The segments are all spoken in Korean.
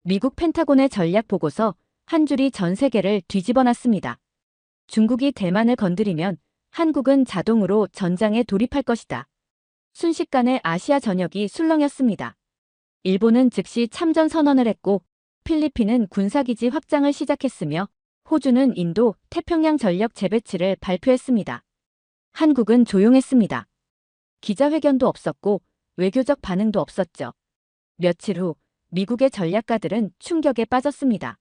미국 펜타곤의 전략 보고서 한 줄이 전 세계를 뒤집어놨습니다. 중국이 대만을 건드리면 한국은 자동으로 전장에 돌입할 것이다. 순식간에 아시아 전역이 술렁였습니다. 일본은 즉시 참전 선언을 했고 필리핀은 군사기지 확장을 시작했으며 호주는 인도, 태평양 전력 재배치를 발표했습니다. 한국은 조용했습니다. 기자회견도 없었고 외교적 반응도 없었죠. 며칠 후 미국의 전략가들은 충격에 빠졌습니다.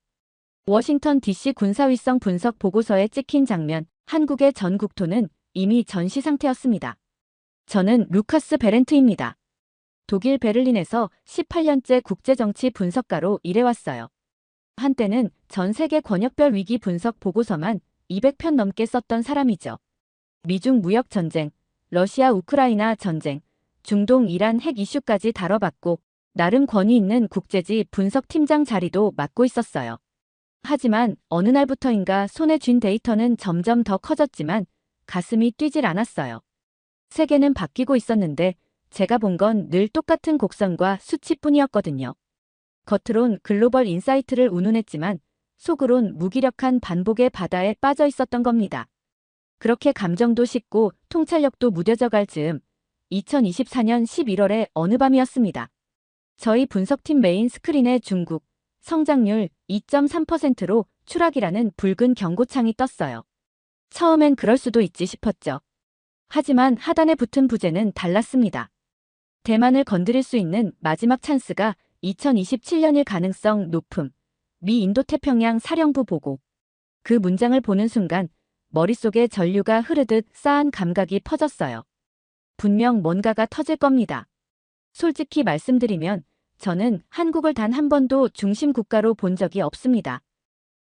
워싱턴 DC 군사위성 분석 보고서에 찍힌 장면, 한국의 전 국토는 이미 전시 상태였습니다. 저는 루카스 베렌트입니다. 독일 베를린에서 18년째 국제정치 분석가로 일해왔어요. 한때는 전 세계 권역별 위기 분석 보고서만 200편 넘게 썼던 사람이죠. 미중 무역 전쟁, 러시아 우크라이나 전쟁, 중동 이란 핵 이슈까지 다뤄봤고 나름 권위 있는 국제지 분석팀장 자리도 맡고 있었어요. 하지만 어느 날부터인가 손에 쥔 데이터는 점점 더 커졌지만 가슴이 뛰질 않았어요. 세계는 바뀌고 있었는데 제가 본 건 늘 똑같은 곡선과 수치뿐이었거든요. 겉으론 글로벌 인사이트를 운운했지만 속으론 무기력한 반복의 바다에 빠져 있었던 겁니다. 그렇게 감정도 식고 통찰력도 무뎌져갈 즈음 2024년 11월의 어느 밤이었습니다. 저희 분석팀 메인 스크린에 중국 성장률 2.3%로 추락이라는 붉은 경고창이 떴어요. 처음엔 그럴 수도 있지 싶었죠. 하지만 하단에 붙은 부제는 달랐습니다. 대만을 건드릴 수 있는 마지막 찬스가 2027년일 가능성 높음. 미 인도태평양 사령부 보고. 그 문장을 보는 순간 머릿속에 전류가 흐르듯 싸한 감각이 퍼졌어요. 분명 뭔가가 터질 겁니다. 솔직히 말씀드리면 저는 한국을 단 한 번도 중심 국가로 본 적이 없습니다.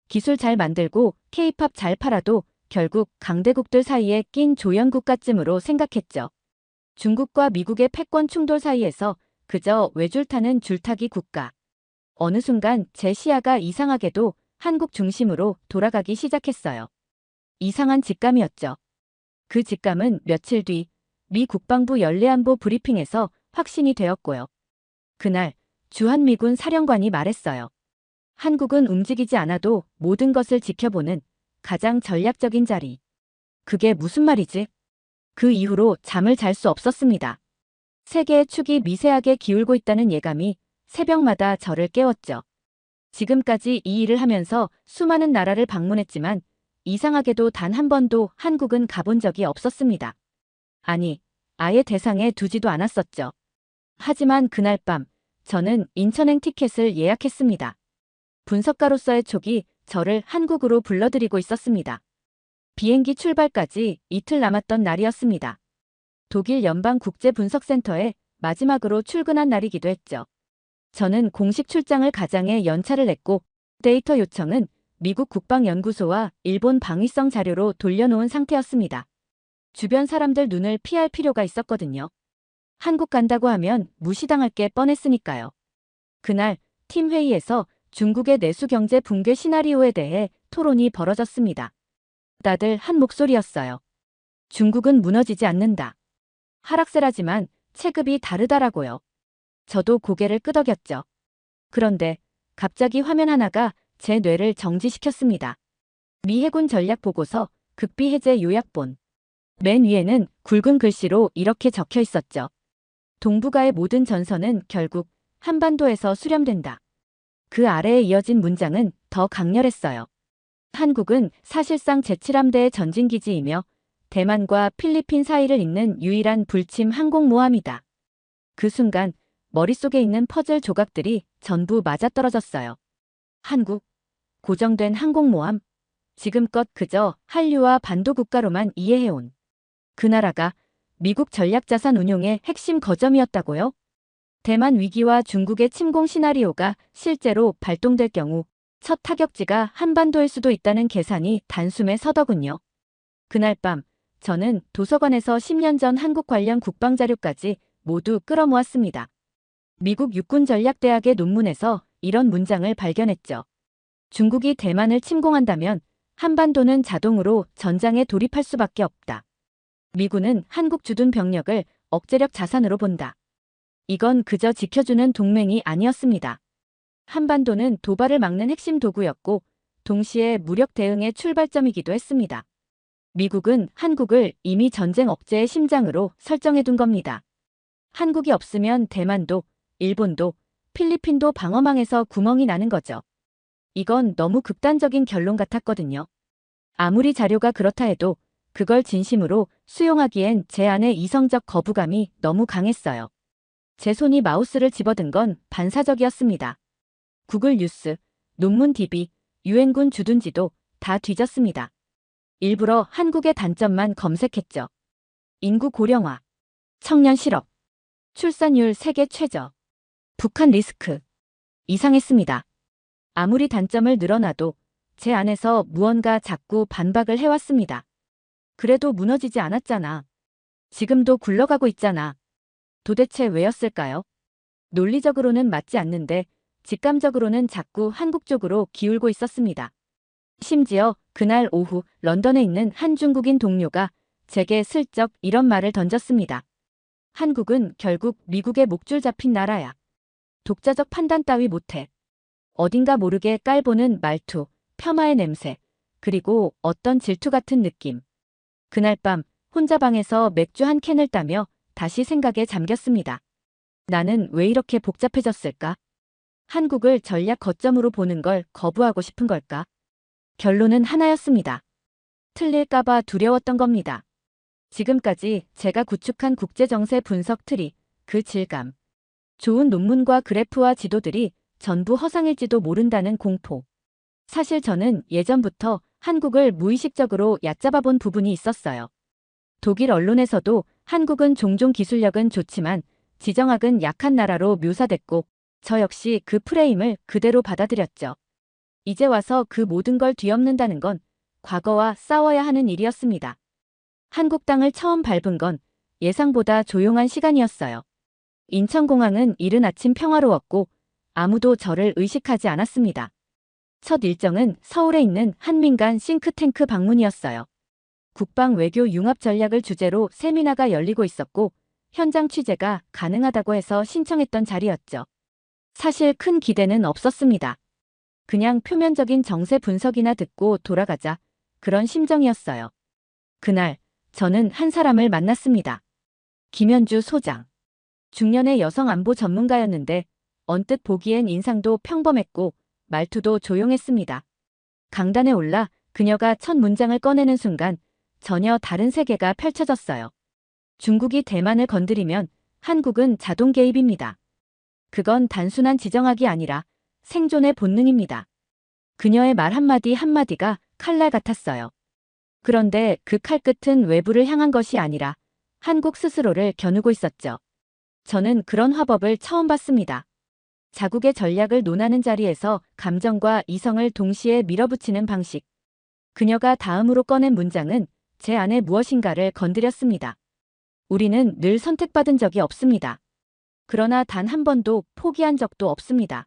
기술 잘 만들고 K-팝 잘 팔아도 결국 강대국들 사이에 낀 조연국가쯤으로 생각했죠. 중국과 미국의 패권 충돌 사이에서 그저 외줄타는 줄타기 국가. 어느 순간 제 시야가 이상하게도 한국 중심으로 돌아가기 시작했어요. 이상한 직감이었죠. 그 직감은 며칠 뒤 미 국방부 연례안보 브리핑에서 확신이 되었고요. 그날 주한미군 사령관이 말했어요. 한국은 움직이지 않아도 모든 것을 지켜보는 가장 전략적인 자리. 그게 무슨 말이지? 그 이후로 잠을 잘 수 없었습니다. 세계의 축이 미세하게 기울고 있다는 예감이 새벽마다 저를 깨웠죠. 지금까지 이 일을 하면서 수많은 나라를 방문했지만 이상하게도 단 한 번도 한국은 가본 적이 없었습니다. 아니, 아예 대상에 두지도 않았었죠. 하지만 그날 밤 저는 인천행 티켓을 예약했습니다. 분석가로서의 촉이 저를 한국으로 불러들이고 있었습니다. 비행기 출발까지 이틀 남았던 날이었습니다. 독일 연방국제분석센터에 마지막으로 출근한 날이기도 했죠. 저는 공식 출장을 가장에 연차를 냈고 데이터 요청은 미국 국방연구소와 일본 방위성 자료로 돌려놓은 상태였습니다. 주변 사람들 눈을 피할 필요가 있었거든요. 한국 간다고 하면 무시당할 게 뻔했으니까요. 그날 팀 회의에서 중국의 내수 경제 붕괴 시나리오에 대해 토론이 벌어졌습니다. 다들 한 목소리였어요. 중국은 무너지지 않는다. 하락세라지만 체급이 다르다라고요. 저도 고개를 끄덕였죠. 그런데 갑자기 화면 하나가 제 뇌를 정지시켰습니다. 미 해군 전략 보고서 극비 해제 요약본. 맨 위에는 굵은 글씨로 이렇게 적혀 있었죠. 동북아의 모든 전선은 결국 한반도에서 수렴된다. 그 아래에 이어진 문장은 더 강렬했어요. 한국은 사실상 제7함대의 전진기지이며 대만과 필리핀 사이를 잇는 유일한 불침 항공모함이다. 그 순간 머릿속에 있는 퍼즐 조각들이 전부 맞아떨어졌어요. 한국, 고정된 항공모함, 지금껏 그저 한류와 반도 국가로만 이해해온 그 나라가 미국 전략자산 운용의 핵심 거점이었다고요? 대만 위기와 중국의 침공 시나리오가 실제로 발동될 경우 첫 타격지가 한반도일 수도 있다는 계산이 단숨에 서더군요. 그날 밤 저는 도서관에서 10년 전 한국 관련 국방자료까지 모두 끌어모았습니다. 미국 육군전략대학의 논문에서 이런 문장을 발견했죠. 중국이 대만을 침공한다면 한반도는 자동으로 전장에 돌입할 수밖에 없다. 미군은 한국 주둔 병력을 억제력 자산으로 본다. 이건 그저 지켜주는 동맹이 아니었습니다. 한반도는 도발을 막는 핵심 도구였고 동시에 무력 대응의 출발점이기도 했습니다. 미국은 한국을 이미 전쟁 억제의 심장으로 설정해둔 겁니다. 한국이 없으면 대만도, 일본도, 필리핀도 방어망에서 구멍이 나는 거죠. 이건 너무 극단적인 결론 같았거든요. 아무리 자료가 그렇다 해도 그걸 진심으로 수용하기엔 제 안의 이성적 거부감이 너무 강했어요. 제 손이 마우스를 집어든 건 반사적이었습니다. 구글 뉴스, 논문 DB, 유엔군 주둔지도 다 뒤졌습니다. 일부러 한국의 단점만 검색했죠. 인구 고령화, 청년 실업, 출산율 세계 최저, 북한 리스크. 이상했습니다. 아무리 단점을 늘어놔도 제 안에서 무언가 자꾸 반박을 해왔습니다. 그래도 무너지지 않았잖아. 지금도 굴러가고 있잖아. 도대체 왜였을까요? 논리적으로는 맞지 않는데 직감적으로는 자꾸 한국 쪽으로 기울고 있었습니다. 심지어 그날 오후 런던에 있는 한 중국인 동료가 제게 슬쩍 이런 말을 던졌습니다. 한국은 결국 미국의 목줄 잡힌 나라야. 독자적 판단 따위 못해. 어딘가 모르게 깔보는 말투, 폄하의 냄새, 그리고 어떤 질투 같은 느낌. 그날 밤 혼자 방에서 맥주 한 캔을 따며 다시 생각에 잠겼습니다. 나는 왜 이렇게 복잡해졌을까? 한국을 전략 거점으로 보는 걸 거부하고 싶은 걸까? 결론은 하나였습니다. 틀릴까봐 두려웠던 겁니다. 지금까지 제가 구축한 국제정세 분석 트리, 그 질감. 좋은 논문과 그래프와 지도들이 전부 허상일지도 모른다는 공포. 사실 저는 예전부터 한국을 무의식적으로 얕잡아 본 부분이 있었어요. 독일 언론에서도 한국은 종종 기술력은 좋지만 지정학은 약한 나라로 묘사됐고 저 역시 그 프레임을 그대로 받아들였죠. 이제 와서 그 모든 걸 뒤엎는다는 건 과거와 싸워야 하는 일이었습니다. 한국 땅을 처음 밟은 건 예상보다 조용한 시간이었어요. 인천공항은 이른 아침 평화로웠고 아무도 저를 의식하지 않았습니다. 첫 일정은 서울에 있는 한 민간 싱크탱크 방문이었어요. 국방 외교 융합 전략을 주제로 세미나가 열리고 있었고 현장 취재가 가능하다고 해서 신청했던 자리였죠. 사실 큰 기대는 없었습니다. 그냥 표면적인 정세 분석이나 듣고 돌아가자 그런 심정이었어요. 그날 저는 한 사람을 만났습니다. 김현주 소장. 중년의 여성 안보 전문가였는데 언뜻 보기엔 인상도 평범했고 말투도 조용했습니다. 강단에 올라 그녀가 첫 문장을 꺼내는 순간 전혀 다른 세계가 펼쳐졌어요. 중국이 대만을 건드리면 한국은 자동 개입입니다. 그건 단순한 지정학이 아니라 생존의 본능입니다. 그녀의 말 한마디 한마디가 칼날 같았어요. 그런데 그 칼끝은 외부를 향한 것이 아니라 한국 스스로를 겨누고 있었죠. 저는 그런 화법을 처음 봤습니다. 자국의 전략을 논하는 자리에서 감정과 이성을 동시에 밀어붙이는 방식. 그녀가 다음으로 꺼낸 문장은 제 안에 무엇인가를 건드렸습니다. 우리는 늘 선택받은 적이 없습니다. 그러나 단 한 번도 포기한 적도 없습니다.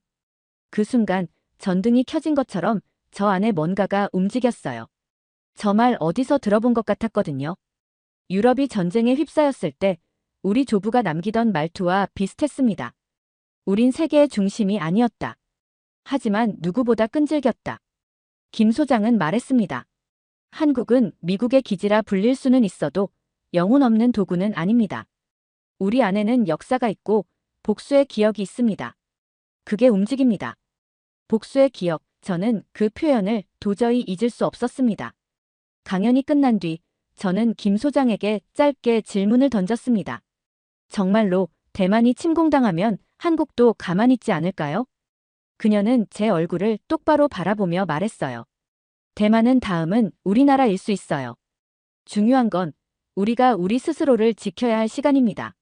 그 순간 전등이 켜진 것처럼 저 안에 뭔가가 움직였어요. 저 말 어디서 들어본 것 같았거든요. 유럽이 전쟁에 휩싸였을 때 우리 조부가 남기던 말투와 비슷했습니다. 우린 세계의 중심이 아니었다. 하지만 누구보다 끈질겼다. 김 소장은 말했습니다. 한국은 미국의 기지라 불릴 수는 있어도 영혼 없는 도구는 아닙니다. 우리 안에는 역사가 있고 복수의 기억이 있습니다. 그게 움직입니다. 복수의 기억, 저는 그 표현을 도저히 잊을 수 없었습니다. 강연이 끝난 뒤 저는 김 소장에게 짧게 질문을 던졌습니다. 정말로 대만이 침공당하면 한국도 가만히 있지 않을까요? 그녀는 제 얼굴을 똑바로 바라보며 말했어요. 대만은 다음은 우리나라일 수 있어요. 중요한 건 우리가 우리 스스로를 지켜야 할 시간입니다.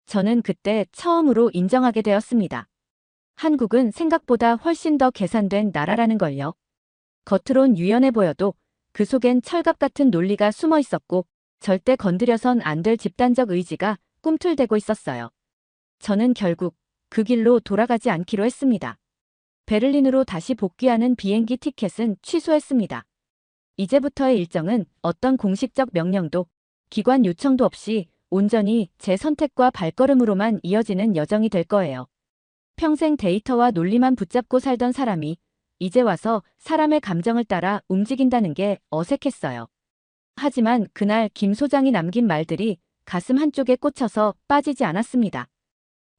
저는 그때 처음으로 인정하게 되었습니다. 한국은 생각보다 훨씬 더 계산된 나라라는 걸요. 겉으론 유연해 보여도 그 속엔 철갑 같은 논리가 숨어 있었고 절대 건드려선 안 될 집단적 의지가 꿈틀대고 있었어요. 저는 결국 그 길로 돌아가지 않기로 했습니다. 베를린으로 다시 복귀하는 비행기 티켓은 취소했습니다. 이제부터의 일정은 어떤 공식적 명령도 기관 요청도 없이 온전히 제 선택과 발걸음으로만 이어지는 여정이 될 거예요. 평생 데이터와 논리만 붙잡고 살던 사람이 이제 와서 사람의 감정을 따라 움직인다는 게 어색했어요. 하지만 그날 김 소장이 남긴 말들이 가슴 한쪽에 꽂혀서 빠지지 않았습니다.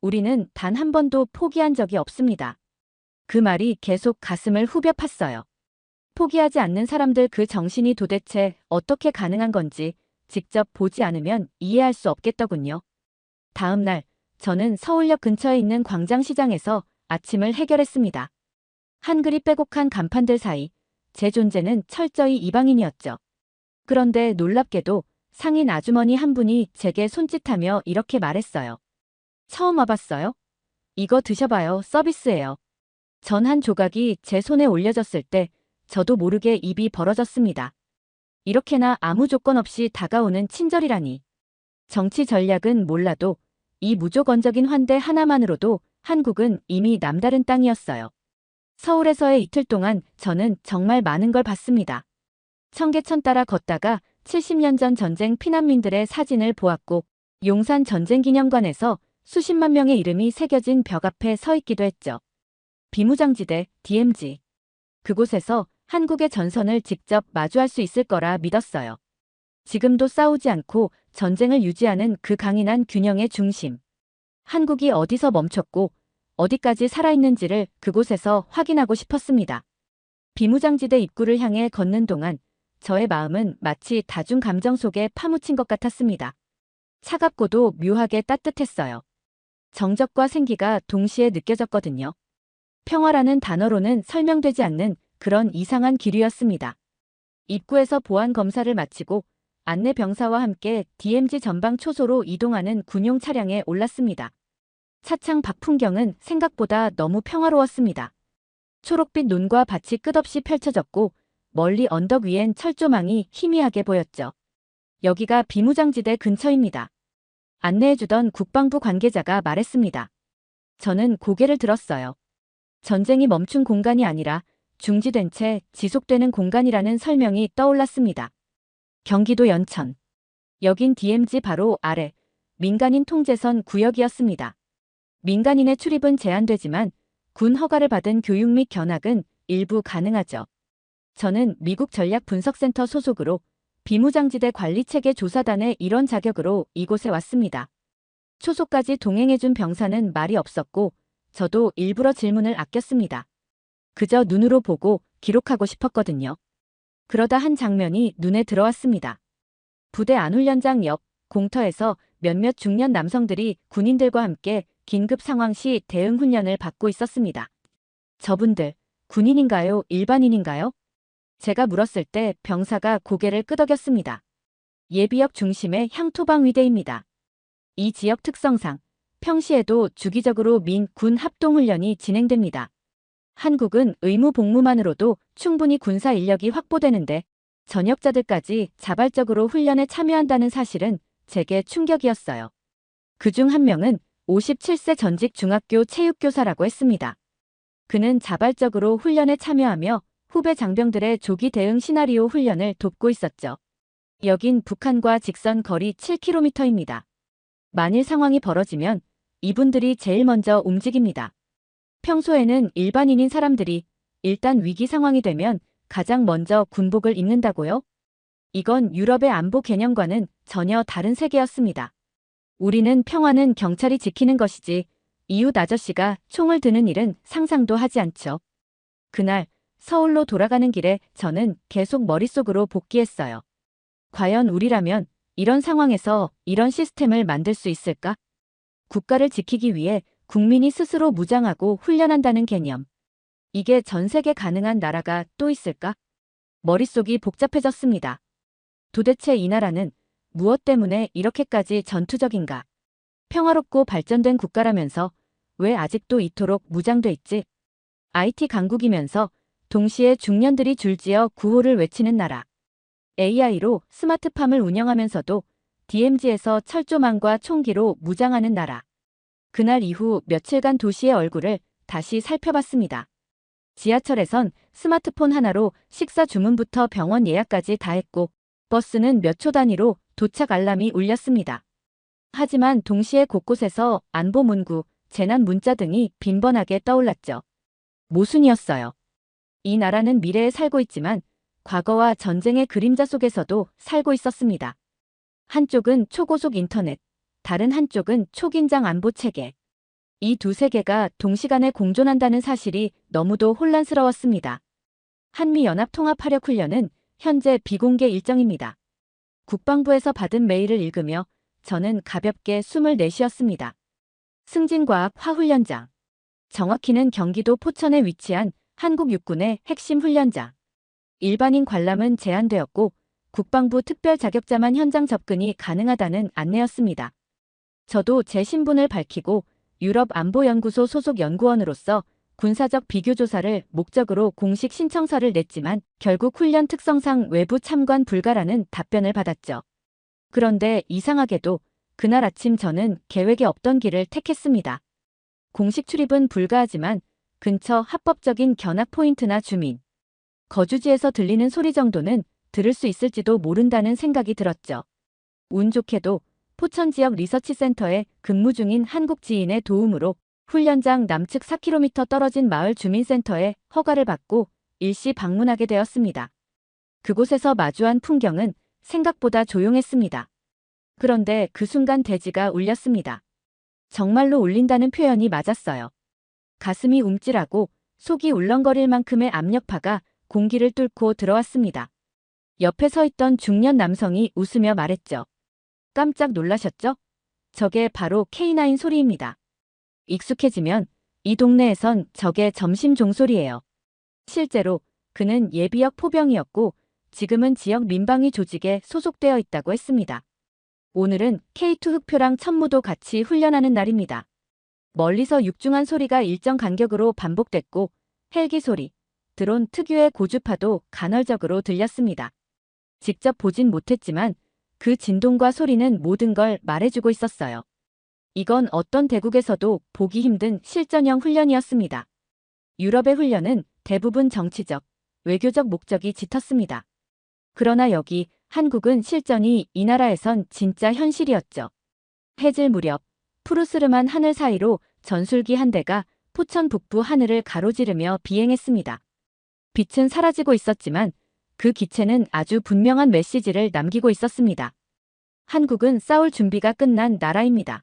우리는 단 한 번도 포기한 적이 없습니다. 그 말이 계속 가슴을 후벼 팠어요. 포기하지 않는 사람들 그 정신이 도대체 어떻게 가능한 건지 직접 보지 않으면 이해할 수 없겠더군요. 다음 날, 저는 서울역 근처에 있는 광장시장에서 아침을 해결했습니다. 한글이 빼곡한 간판들 사이 제 존재는 철저히 이방인이었죠. 그런데 놀랍게도 상인 아주머니 한 분이 제게 손짓하며 이렇게 말했어요. 처음 와봤어요? 이거 드셔봐요. 서비스예요. 전 한 조각이 제 손에 올려졌을 때 저도 모르게 입이 벌어졌습니다. 이렇게나 아무 조건 없이 다가오는 친절이라니. 정치 전략은 몰라도 이 무조건적인 환대 하나만으로도 한국은 이미 남다른 땅이었어요. 서울에서의 이틀 동안 저는 정말 많은 걸 봤습니다. 청계천 따라 걷다가 70년 전 전쟁 피난민들의 사진을 보았고 용산 전쟁기념관에서 수십만 명의 이름이 새겨진 벽 앞에 서 있기도 했죠. 비무장지대, DMZ. 그곳에서 한국의 전선을 직접 마주할 수 있을 거라 믿었어요. 지금도 싸우지 않고 전쟁을 유지하는 그 강인한 균형의 중심. 한국이 어디서 멈췄고 어디까지 살아있는지를 그곳에서 확인하고 싶었습니다. 비무장지대 입구를 향해 걷는 동안 저의 마음은 마치 다중 감정 속에 파묻힌 것 같았습니다. 차갑고도 묘하게 따뜻했어요. 정적과 생기가 동시에 느껴졌거든요. 평화라는 단어로는 설명되지 않는 그런 이상한 기류였습니다. 입구에서 보안 검사를 마치고 안내 병사와 함께 DMZ 전방 초소로 이동하는 군용 차량에 올랐습니다. 차창 밖 풍경은 생각보다 너무 평화로웠습니다. 초록빛 눈과 밭이 끝없이 펼쳐졌고 멀리 언덕 위엔 철조망이 희미하게 보였죠. 여기가 비무장지대 근처입니다. 안내해주던 국방부 관계자가 말했습니다. 저는 고개를 들었어요. 전쟁이 멈춘 공간이 아니라 중지된 채 지속되는 공간이라는 설명이 떠올랐습니다. 경기도 연천. 여긴 DMZ 바로 아래 민간인 통제선 구역이었습니다. 민간인의 출입은 제한되지만 군 허가를 받은 교육 및 견학은 일부 가능하죠. 저는 미국 전략분석센터 소속으로 비무장지대 관리체계 조사단의 일원 자격으로 이곳에 왔습니다. 초소까지 동행해준 병사는 말이 없었고 저도 일부러 질문을 아꼈습니다. 그저 눈으로 보고 기록하고 싶었거든요. 그러다 한 장면이 눈에 들어왔습니다. 부대 안훈련장 옆 공터에서 몇몇 중년 남성들이 군인들과 함께 긴급 상황 시 대응 훈련을 받고 있었습니다. 저분들, 군인인가요? 일반인인가요? 제가 물었을 때 병사가 고개를 끄덕였습니다. 예비역 중심의 향토방위대입니다. 이 지역 특성상 평시에도 주기적으로 민, 군 합동훈련이 진행됩니다. 한국은 의무 복무만으로도 충분히 군사 인력이 확보되는데 전역자들까지 자발적으로 훈련에 참여한다는 사실은 제게 충격이었어요. 그중 한 명은 57세 전직 중학교 체육교사라고 했습니다. 그는 자발적으로 훈련에 참여하며 후배 장병들의 조기 대응 시나리오 훈련을 돕고 있었죠. 여긴 북한과 직선 거리 7km입니다. 만일 상황이 벌어지면 이분들이 제일 먼저 움직입니다. 평소에는 일반인인 사람들이 일단 위기 상황이 되면 가장 먼저 군복을 입는다고요? 이건 유럽의 안보 개념과는 전혀 다른 세계였습니다. 우리는 평화는 경찰이 지키는 것이지 이웃 아저씨가 총을 드는 일은 상상도 하지 않죠. 그날 서울로 돌아가는 길에 저는 계속 머릿속으로 복기했어요. 과연 우리라면 이런 상황에서 이런 시스템을 만들 수 있을까? 국가를 지키기 위해 국민이 스스로 무장하고 훈련한다는 개념. 이게 전 세계 가능한 나라가 또 있을까? 머릿속이 복잡해졌습니다. 도대체 이 나라는 무엇 때문에 이렇게까지 전투적인가? 평화롭고 발전된 국가라면서 왜 아직도 이토록 무장돼 있지? IT 강국이면서 동시에 중년들이 줄지어 구호를 외치는 나라. AI로 스마트팜을 운영하면서도 DMZ에서 철조망과 총기로 무장하는 나라. 그날 이후 며칠간 도시의 얼굴을 다시 살펴봤습니다. 지하철에선 스마트폰 하나로 식사 주문부터 병원 예약까지 다 했고 버스는 몇 초 단위로 도착 알람이 울렸습니다. 하지만 동시에 곳곳에서 안보 문구, 재난 문자 등이 빈번하게 떠올랐죠. 모순이었어요. 이 나라는 미래에 살고 있지만 과거와 전쟁의 그림자 속에서도 살고 있었습니다. 한쪽은 초고속 인터넷, 다른 한쪽은 초긴장 안보 체계. 이 두 세계가 동시간에 공존한다는 사실이 너무도 혼란스러웠습니다. 한미연합통합화력훈련은 현재 비공개 일정입니다. 국방부에서 받은 메일을 읽으며 저는 가볍게 숨을 내쉬었습니다. 승진과학 화훈련장. 정확히는 경기도 포천에 위치한 한국 육군의 핵심 훈련장. 일반인 관람은 제한되었고 국방부 특별 자격자만 현장 접근이 가능하다는 안내였습니다. 저도 제 신분을 밝히고 유럽안보연구소 소속 연구원으로서 군사적 비교조사를 목적으로 공식 신청서를 냈지만 결국 훈련 특성상 외부 참관 불가라는 답변을 받았죠. 그런데 이상하게도 그날 아침 저는 계획에 없던 길을 택했습니다. 공식 출입은 불가하지만 근처 합법적인 견학 포인트나 주민, 거주지에서 들리는 소리 정도는 들을 수 있을지도 모른다는 생각이 들었죠. 운 좋게도 포천 지역 리서치센터에 근무 중인 한국 지인의 도움으로 훈련장 남측 4km 떨어진 마을 주민센터에 허가를 받고 일시 방문하게 되었습니다. 그곳에서 마주한 풍경은 생각보다 조용했습니다. 그런데 그 순간 대지가 울렸습니다. 정말로 울린다는 표현이 맞았어요. 가슴이 움찔하고 속이 울렁거릴 만큼의 압력파가 공기를 뚫고 들어왔습니다. 옆에 서 있던 중년 남성이 웃으며 말했죠. 깜짝 놀라셨죠? 저게 바로 K9 소리입니다. 익숙해지면 이 동네에선 저게 점심 종소리예요. 실제로 그는 예비역 포병이었고 지금은 지역 민방위 조직에 소속되어 있다고 했습니다. 오늘은 K2 흑표랑 천무도 같이 훈련하는 날입니다. 멀리서 육중한 소리가 일정 간격으로 반복됐고 헬기 소리, 드론 특유의 고주파도 간헐적으로 들렸습니다. 직접 보진 못했지만 그 진동과 소리는 모든 걸 말해주고 있었어요. 이건 어떤 대국에서도 보기 힘든 실전형 훈련이었습니다. 유럽의 훈련은 대부분 정치적, 외교적 목적이 짙었습니다. 그러나 여기 한국은 실전이 이 나라에선 진짜 현실이었죠. 해질 무렵 푸르스름한 하늘 사이로 전술기 한 대가 포천 북부 하늘을 가로지르며 비행했습니다. 빛은 사라지고 있었지만 그 기체는 아주 분명한 메시지를 남기고 있었습니다. 한국은 싸울 준비가 끝난 나라입니다.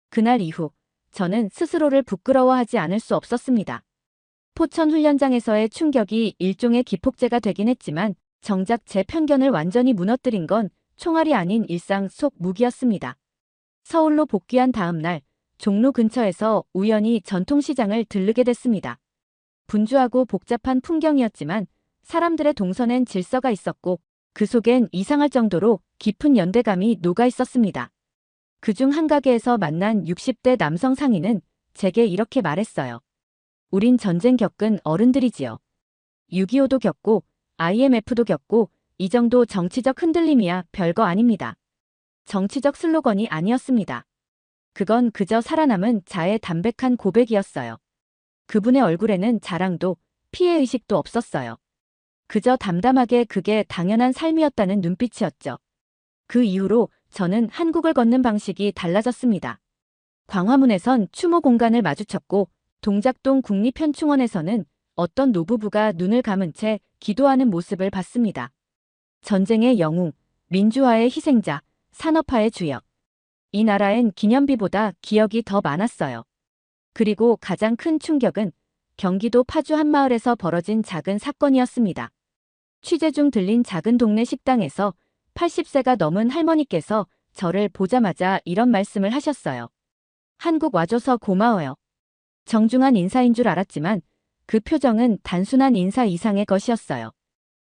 그날 이후 저는 스스로를 부끄러워하지 않을 수 없었습니다. 포천 훈련장에서의 충격이 일종의 기폭제가 되긴 했지만 정작 제 편견을 완전히 무너뜨린 건 총알이 아닌 일상 속 무기였습니다. 서울로 복귀한 다음 날 종로 근처에서 우연히 전통시장을 들르게 됐습니다. 분주하고 복잡한 풍경이었지만 사람들의 동선엔 질서가 있었고 그 속엔 이상할 정도로 깊은 연대감이 녹아 있었습니다. 그중 한 가게에서 만난 60대 남성 상인은 제게 이렇게 말했어요. 우린 전쟁 겪은 어른들이지요. 6.25도 겪고 IMF도 겪고 이 정도 정치적 흔들림이야 별거 아닙니다. 정치적 슬로건이 아니었습니다. 그건 그저 살아남은 자의 담백한 고백이었어요. 그분의 얼굴에는 자랑도 피해의식도 없었어요. 그저 담담하게 그게 당연한 삶이었다는 눈빛이었죠. 그 이후로 저는 한국을 걷는 방식이 달라졌습니다. 광화문에선 추모 공간을 마주쳤고 동작동 국립현충원에서는 어떤 노부부가 눈을 감은 채 기도하는 모습을 봤습니다. 전쟁의 영웅, 민주화의 희생자, 산업화의 주역. 이 나라엔 기념비보다 기억이 더 많았어요. 그리고 가장 큰 충격은 경기도 파주 한마을에서 벌어진 작은 사건이었습니다. 취재 중 들린 작은 동네 식당에서 80세가 넘은 할머니께서 저를 보자마자 이런 말씀을 하셨어요. 한국 와줘서 고마워요. 정중한 인사인 줄 알았지만 그 표정은 단순한 인사 이상의 것이었어요.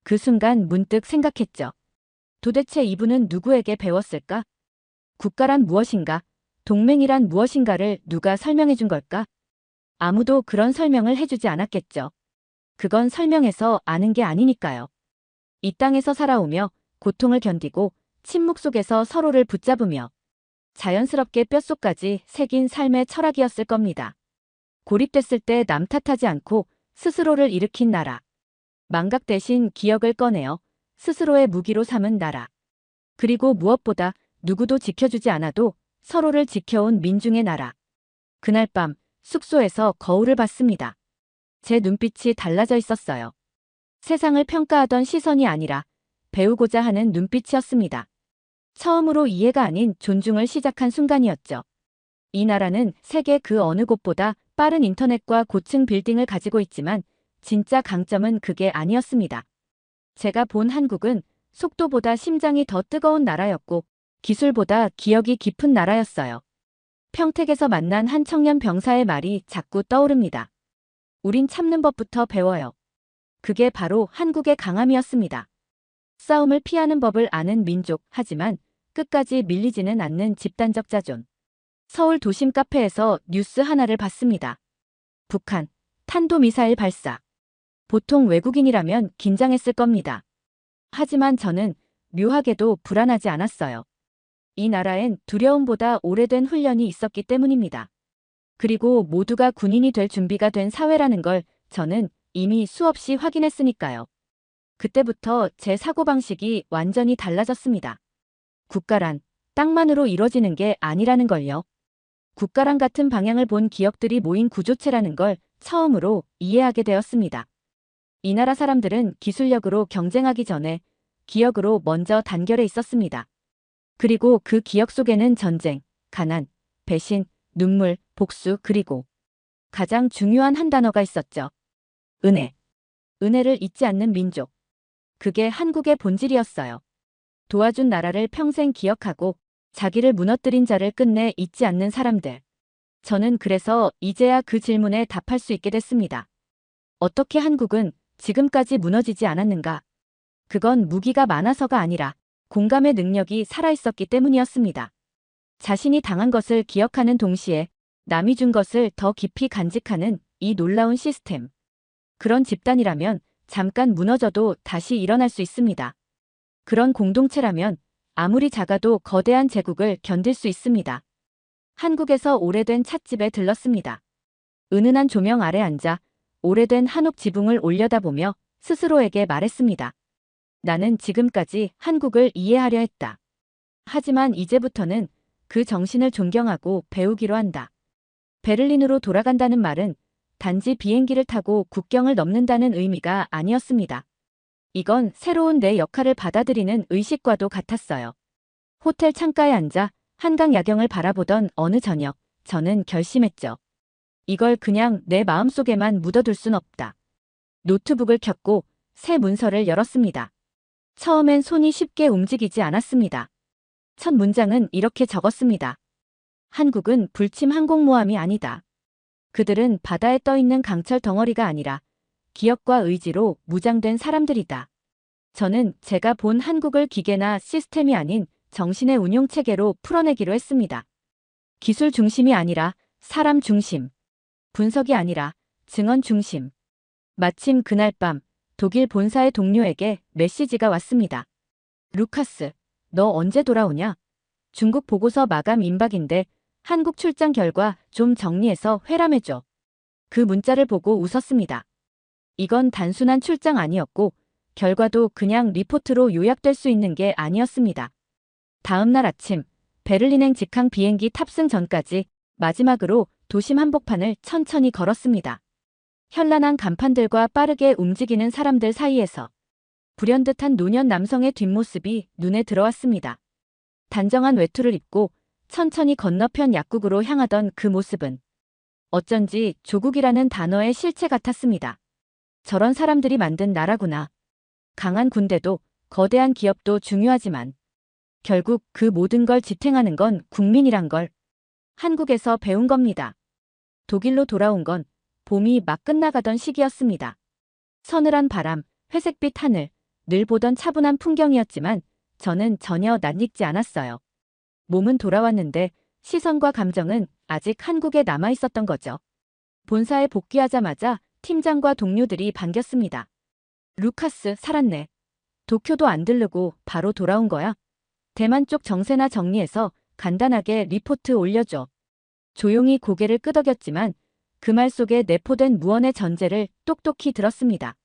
그 순간 문득 생각했죠. 도대체 이분은 누구에게 배웠을까? 국가란 무엇인가? 동맹이란 무엇인가를 누가 설명해 준 걸까? 아무도 그런 설명을 해주지 않았겠죠. 그건 설명해서 아는 게 아니니까요. 이 땅에서 살아오며 고통을 견디고 침묵 속에서 서로를 붙잡으며 자연스럽게 뼛속까지 새긴 삶의 철학이었을 겁니다. 고립됐을 때 남 탓하지 않고 스스로를 일으킨 나라. 망각 대신 기억을 꺼내어 스스로의 무기로 삼은 나라. 그리고 무엇보다 누구도 지켜주지 않아도 서로를 지켜온 민중의 나라. 그날 밤 숙소에서 거울을 봤습니다. 제 눈빛이 달라져 있었어요. 세상을 평가하던 시선이 아니라 배우고자 하는 눈빛이었습니다. 처음으로 이해가 아닌 존중을 시작한 순간이었죠. 이 나라는 세계 그 어느 곳보다 빠른 인터넷과 고층 빌딩을 가지고 있지만 진짜 강점은 그게 아니었습니다. 제가 본 한국은 속도보다 심장이 더 뜨거운 나라였고 기술보다 기억이 깊은 나라였어요. 평택에서 만난 한 청년 병사의 말이 자꾸 떠오릅니다. 우린 참는 법부터 배워요. 그게 바로 한국의 강함이었습니다. 싸움을 피하는 법을 아는 민족, 하지만 끝까지 밀리지는 않는 집단적 자존. 서울 도심 카페에서 뉴스 하나를 봤습니다. 북한, 탄도미사일 발사. 보통 외국인이라면 긴장했을 겁니다. 하지만 저는 묘하게도 불안하지 않았어요. 이 나라엔 두려움보다 오래된 훈련이 있었기 때문입니다. 그리고 모두가 군인이 될 준비가 된 사회라는 걸 저는 이미 수없이 확인했으니까요. 그때부터 제 사고방식이 완전히 달라졌습니다. 국가란 땅만으로 이뤄지는 게 아니라는 걸요. 국가랑 같은 방향을 본 기업들이 모인 구조체라는 걸 처음으로 이해하게 되었습니다. 이 나라 사람들은 기술력으로 경쟁하기 전에 기억으로 먼저 단결해 있었습니다. 그리고 그 기억 속에는 전쟁, 가난, 배신, 눈물, 복수, 그리고 가장 중요한 한 단어가 있었죠. 은혜. 은혜를 잊지 않는 민족. 그게 한국의 본질이었어요. 도와준 나라를 평생 기억하고 자기를 무너뜨린 자를 끝내 잊지 않는 사람들. 저는 그래서 이제야 그 질문에 답할 수 있게 됐습니다. 어떻게 한국은 지금까지 무너지지 않았는가? 그건 무기가 많아서가 아니라 공감의 능력이 살아있었기 때문이었습니다. 자신이 당한 것을 기억하는 동시에 남이 준 것을 더 깊이 간직하는 이 놀라운 시스템. 그런 집단이라면 잠깐 무너져도 다시 일어날 수 있습니다. 그런 공동체라면 아무리 작아도 거대한 제국을 견딜 수 있습니다. 한국에서 오래된 찻집에 들렀습니다. 은은한 조명 아래 앉아 오래된 한옥 지붕을 올려다보며 스스로에게 말했습니다. 나는 지금까지 한국을 이해하려 했다. 하지만 이제부터는 그 정신을 존경하고 배우기로 한다. 베를린으로 돌아간다는 말은 단지 비행기를 타고 국경을 넘는다는 의미가 아니었습니다. 이건 새로운 내 역할을 받아들이는 의식과도 같았어요. 호텔 창가에 앉아 한강 야경을 바라보던 어느 저녁, 저는 결심했죠. 이걸 그냥 내 마음속에만 묻어둘 순 없다. 노트북을 켰고 새 문서를 열었습니다. 처음엔 손이 쉽게 움직이지 않았습니다. 첫 문장은 이렇게 적었습니다. 한국은 불침 항공모함이 아니다. 그들은 바다에 떠있는 강철 덩어리가 아니라 기억과 의지로 무장된 사람들이다. 저는 제가 본 한국을 기계나 시스템이 아닌 정신의 운용체계로 풀어내기로 했습니다. 기술 중심이 아니라 사람 중심. 분석이 아니라 증언 중심. 마침 그날 밤 독일 본사의 동료에게 메시지가 왔습니다. 루카스, 너 언제 돌아오냐? 중국 보고서 마감 임박인데 한국 출장 결과 좀 정리해서 회람해줘. 그 문자를 보고 웃었습니다. 이건 단순한 출장 아니었고 결과도 그냥 리포트로 요약될 수 있는 게 아니었습니다. 다음 날 아침 베를린행 직항 비행기 탑승 전까지 마지막으로 도심 한복판을 천천히 걸었습니다. 현란한 간판들과 빠르게 움직이는 사람들 사이에서 불현듯한 노년 남성의 뒷모습이 눈에 들어왔습니다. 단정한 외투를 입고 천천히 건너편 약국으로 향하던 그 모습은 어쩐지 조국이라는 단어의 실체 같았습니다. 저런 사람들이 만든 나라구나. 강한 군대도 거대한 기업도 중요하지만 결국 그 모든 걸 지탱하는 건 국민이란 걸 한국에서 배운 겁니다. 독일로 돌아온 건 봄이 막 끝나가던 시기였습니다. 서늘한 바람, 회색빛 하늘, 늘 보던 차분한 풍경이었지만 저는 전혀 낯익지 않았어요. 몸은 돌아왔는데 시선과 감정은 아직 한국에 남아 있었던 거죠. 본사에 복귀하자마자 팀장과 동료들이 반겼습니다. 루카스, 살았네. 도쿄도 안 들르고 바로 돌아온 거야? 대만 쪽 정세나 정리해서 간단하게 리포트 올려줘. 조용히 고개를 끄덕였지만 그 말 속에 내포된 무언의 전제를 똑똑히 들었습니다.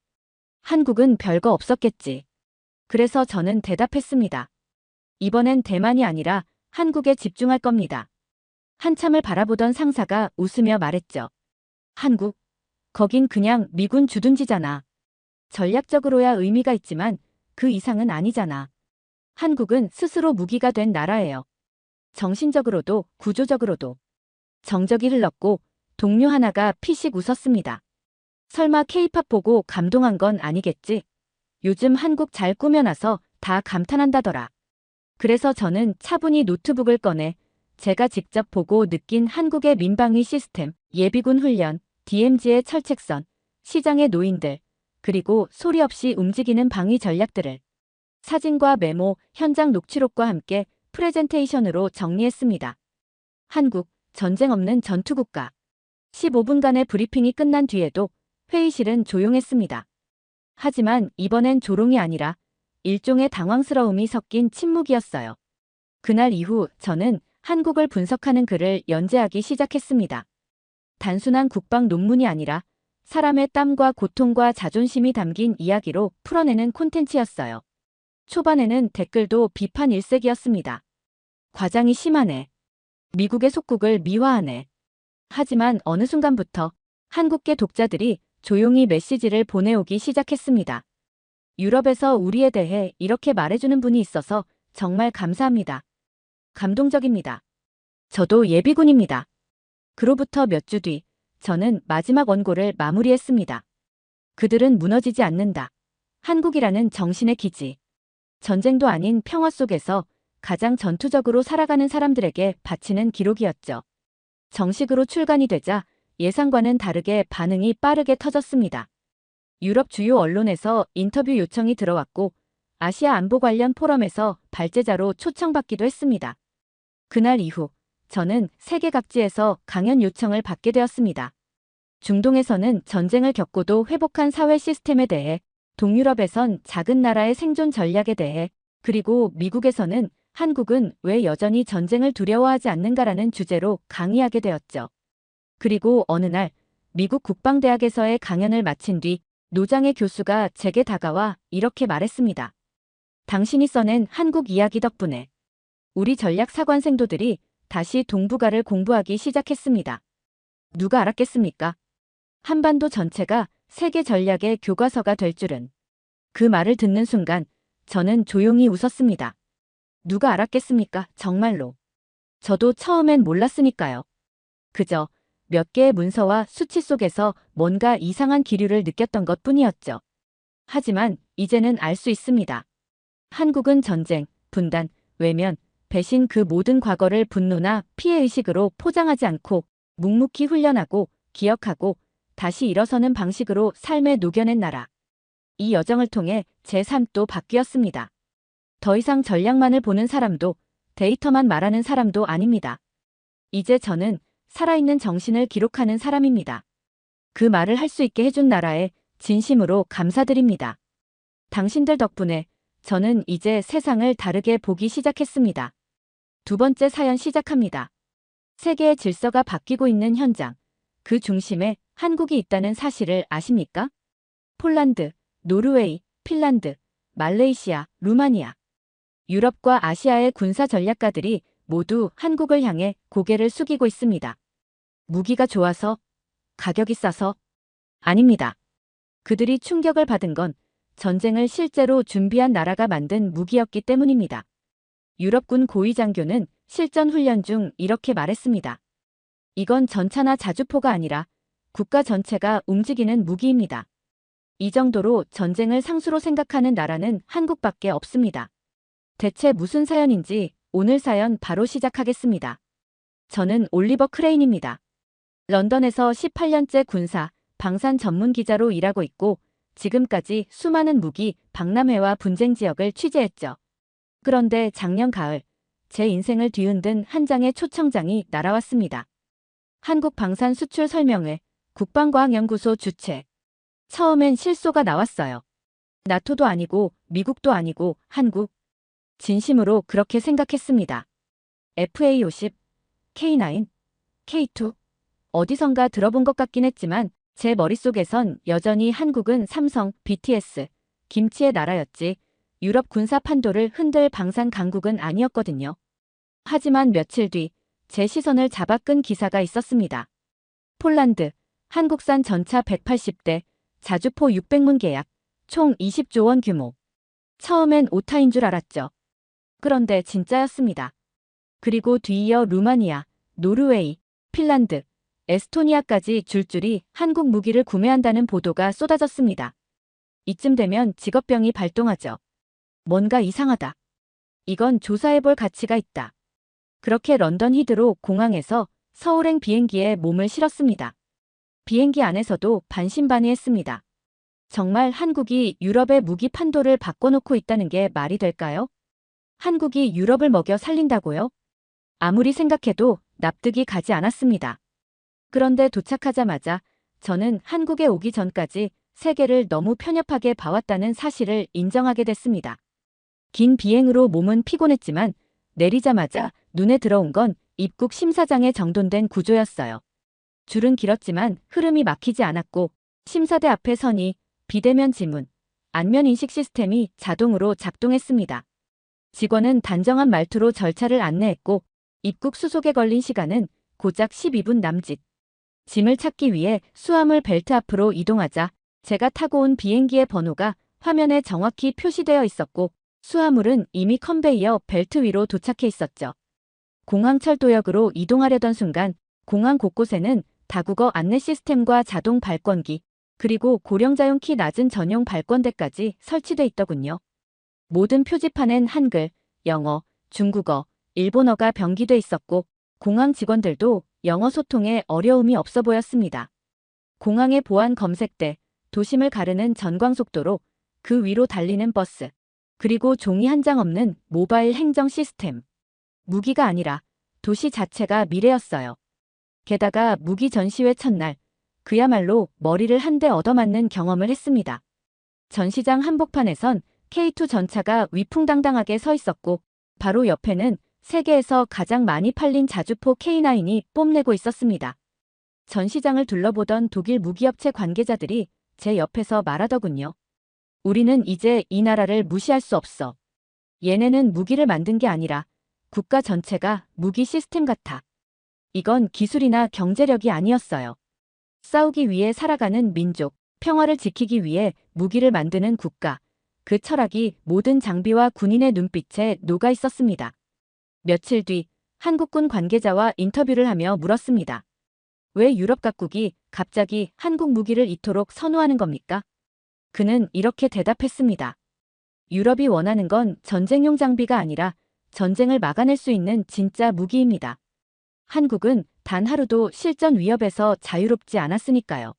한국은 별거 없었겠지. 그래서 저는 대답했습니다. 이번엔 대만이 아니라 한국에 집중할 겁니다. 한참을 바라보던 상사가 웃으며 말했죠. 한국, 거긴 그냥 미군 주둔지잖아. 전략적으로야 의미가 있지만 그 이상은 아니잖아. 한국은 스스로 무기가 된 나라예요. 정신적으로도 구조적으로도. 정적이 흘렀고 동료 하나가 피식 웃었습니다. 설마 케이팝 보고 감동한 건 아니겠지? 요즘 한국 잘 꾸며놔서 다 감탄한다더라. 그래서 저는 차분히 노트북을 꺼내 제가 직접 보고 느낀 한국의 민방위 시스템, 예비군 훈련, DMZ의 철책선, 시장의 노인들, 그리고 소리 없이 움직이는 방위 전략들을 사진과 메모, 현장 녹취록과 함께 프레젠테이션으로 정리했습니다. 한국, 전쟁 없는 전투국가. 15분간의 브리핑이 끝난 뒤에도 회의실은 조용했습니다. 하지만 이번엔 조롱이 아니라 일종의 당황스러움이 섞인 침묵이었어요. 그날 이후 저는 한국을 분석하는 글을 연재하기 시작했습니다. 단순한 국방 논문이 아니라 사람의 땀과 고통과 자존심이 담긴 이야기로 풀어내는 콘텐츠였어요. 초반에는 댓글도 비판 일색이었습니다. 과장이 심하네. 미국의 속국을 미화하네. 하지만 어느 순간부터 한국계 독자들이 조용히 메시지를 보내오기 시작했습니다. 유럽에서 우리에 대해 이렇게 말해주는 분이 있어서 정말 감사합니다. 감동적입니다. 저도 예비군입니다. 그로부터 몇 주 뒤, 저는 마지막 원고를 마무리했습니다. 그들은 무너지지 않는다. 한국이라는 정신의 기지. 전쟁도 아닌 평화 속에서 가장 전투적으로 살아가는 사람들에게 바치는 기록이었죠. 정식으로 출간이 되자 예상과는 다르게 반응이 빠르게 터졌습니다. 유럽 주요 언론에서 인터뷰 요청이 들어왔고 아시아 안보 관련 포럼에서 발제자로 초청받기도 했습니다. 그날 이후 저는 세계 각지에서 강연 요청을 받게 되었습니다. 중동에서는 전쟁을 겪고도 회복한 사회 시스템에 대해, 동유럽에선 작은 나라의 생존 전략에 대해, 그리고 미국에서는 한국은 왜 여전히 전쟁을 두려워하지 않는가라는 주제로 강의하게 되었죠. 그리고 어느 날 미국 국방대학에서의 강연을 마친 뒤 노장의 교수가 제게 다가와 이렇게 말했습니다. 당신이 써낸 한국 이야기 덕분에 우리 전략 사관생도들이 다시 동북아를 공부하기 시작했습니다. 누가 알았겠습니까? 한반도 전체가 세계 전략의 교과서가 될 줄은. 그 말을 듣는 순간 저는 조용히 웃었습니다. 누가 알았겠습니까? 정말로. 저도 처음엔 몰랐으니까요. 그저 몇 개의 문서와 수치 속에서 뭔가 이상한 기류를 느꼈던 것뿐이었죠. 하지만 이제는 알 수 있습니다. 한국은 전쟁, 분단, 외면, 배신 그 모든 과거를 분노나 피해의식으로 포장하지 않고 묵묵히 훈련하고 기억하고 다시 일어서는 방식으로 삶에 녹여낸 나라. 이 여정을 통해 제 삶도 바뀌었습니다. 더 이상 전략만을 보는 사람도 데이터만 말하는 사람도 아닙니다. 이제 저는 살아있는 정신을 기록하는 사람입니다. 그 말을 할 수 있게 해준 나라에 진심으로 감사드립니다. 당신들 덕분에 저는 이제 세상을 다르게 보기 시작했습니다. 두 번째 사연 시작합니다. 세계의 질서가 바뀌고 있는 현장. 그 중심에 한국이 있다는 사실을 아십니까? 폴란드, 노르웨이, 핀란드, 말레이시아, 루마니아. 유럽과 아시아의 군사 전략가들이 모두 한국을 향해 고개를 숙이고 있습니다. 무기가 좋아서? 가격이 싸서? 아닙니다. 그들이 충격을 받은 건 전쟁을 실제로 준비한 나라가 만든 무기였기 때문입니다. 유럽군 고위 장교는 실전 훈련 중 이렇게 말했습니다. 이건 전차나 자주포가 아니라 국가 전체가 움직이는 무기입니다. 이 정도로 전쟁을 상수로 생각하는 나라는 한국밖에 없습니다. 대체 무슨 사연인지 오늘 사연 바로 시작하겠습니다. 저는 올리버 크레인입니다. 런던에서 18년째 군사, 방산 전문 기자로 일하고 있고 지금까지 수많은 무기, 박람회와 분쟁 지역을 취재했죠. 그런데 작년 가을, 제 인생을 뒤흔든 한 장의 초청장이 날아왔습니다. 한국 방산 수출 설명회, 국방과학연구소 주최. 처음엔 실소가 나왔어요. 나토도 아니고 미국도 아니고 한국. 진심으로 그렇게 생각했습니다. FA50, K9, K2. 어디선가 들어본 것 같긴 했지만 제 머릿속에선 여전히 한국은 삼성, BTS, 김치의 나라였지 유럽 군사 판도를 흔들 방산 강국은 아니었거든요. 하지만 며칠 뒤 제 시선을 잡아끈 기사가 있었습니다. 폴란드, 한국산 전차 180대, 자주포 600문 계약, 총 20조 원 규모. 처음엔 오타인 줄 알았죠. 그런데 진짜였습니다. 그리고 뒤이어 루마니아, 노르웨이, 핀란드, 에스토니아까지 줄줄이 한국 무기를 구매한다는 보도가 쏟아졌습니다. 이쯤 되면 직업병이 발동하죠. 뭔가 이상하다. 이건 조사해볼 가치가 있다. 그렇게 런던 히드로 공항에서 서울행 비행기에 몸을 실었습니다. 비행기 안에서도 반신반의했습니다. 정말 한국이 유럽의 무기 판도를 바꿔놓고 있다는 게 말이 될까요? 한국이 유럽을 먹여 살린다고요? 아무리 생각해도 납득이 가지 않았습니다. 그런데 도착하자마자 저는 한국에 오기 전까지 세계를 너무 편협하게 봐왔다는 사실을 인정하게 됐습니다. 긴 비행으로 몸은 피곤했지만 내리자마자 눈에 들어온 건 입국 심사장에 정돈된 구조였어요. 줄은 길었지만 흐름이 막히지 않았고 심사대 앞에 서니 비대면 지문, 안면 인식 시스템이 자동으로 작동했습니다. 직원은 단정한 말투로 절차를 안내했고 입국 수속에 걸린 시간은 고작 12분 남짓. 짐을 찾기 위해 수화물 벨트 앞으로 이동하자 제가 타고 온 비행기의 번호가 화면에 정확히 표시되어 있었고 수화물은 이미 컨베이어 벨트 위로 도착해 있었죠. 공항 철도역으로 이동하려던 순간 공항 곳곳에는 다국어 안내 시스템과 자동 발권기, 그리고 고령자용 키 낮은 전용 발권대까지 설치돼 있더군요. 모든 표지판엔 한글, 영어, 중국어, 일본어가 병기돼 있었고 공항 직원들도 영어 소통에 어려움이 없어 보였습니다. 공항의 보안 검색대, 도심을 가르는 전광속도로, 그 위로 달리는 버스, 그리고 종이 한 장 없는 모바일 행정 시스템. 무기가 아니라 도시 자체가 미래였어요. 게다가 무기 전시회 첫날, 그야말로 머리를 한 대 얻어맞는 경험을 했습니다. 전시장 한복판에선 K2 전차가 위풍당당하게 서 있었고 바로 옆에는 세계에서 가장 많이 팔린 자주포 K9이 뽐내고 있었습니다. 전시장을 둘러보던 독일 무기업체 관계자들이 제 옆에서 말하더군요. 우리는 이제 이 나라를 무시할 수 없어. 얘네는 무기를 만든 게 아니라 국가 전체가 무기 시스템 같아. 이건 기술이나 경제력이 아니었어요. 싸우기 위해 살아가는 민족, 평화를 지키기 위해 무기를 만드는 국가. 그 철학이 모든 장비와 군인의 눈빛에 녹아 있었습니다. 며칠 뒤 한국군 관계자와 인터뷰를 하며 물었습니다. 왜 유럽 각국이 갑자기 한국 무기를 이토록 선호하는 겁니까? 그는 이렇게 대답했습니다. 유럽이 원하는 건 전쟁용 장비가 아니라 전쟁을 막아낼 수 있는 진짜 무기입니다. 한국은 단 하루도 실전 위협에서 자유롭지 않았으니까요.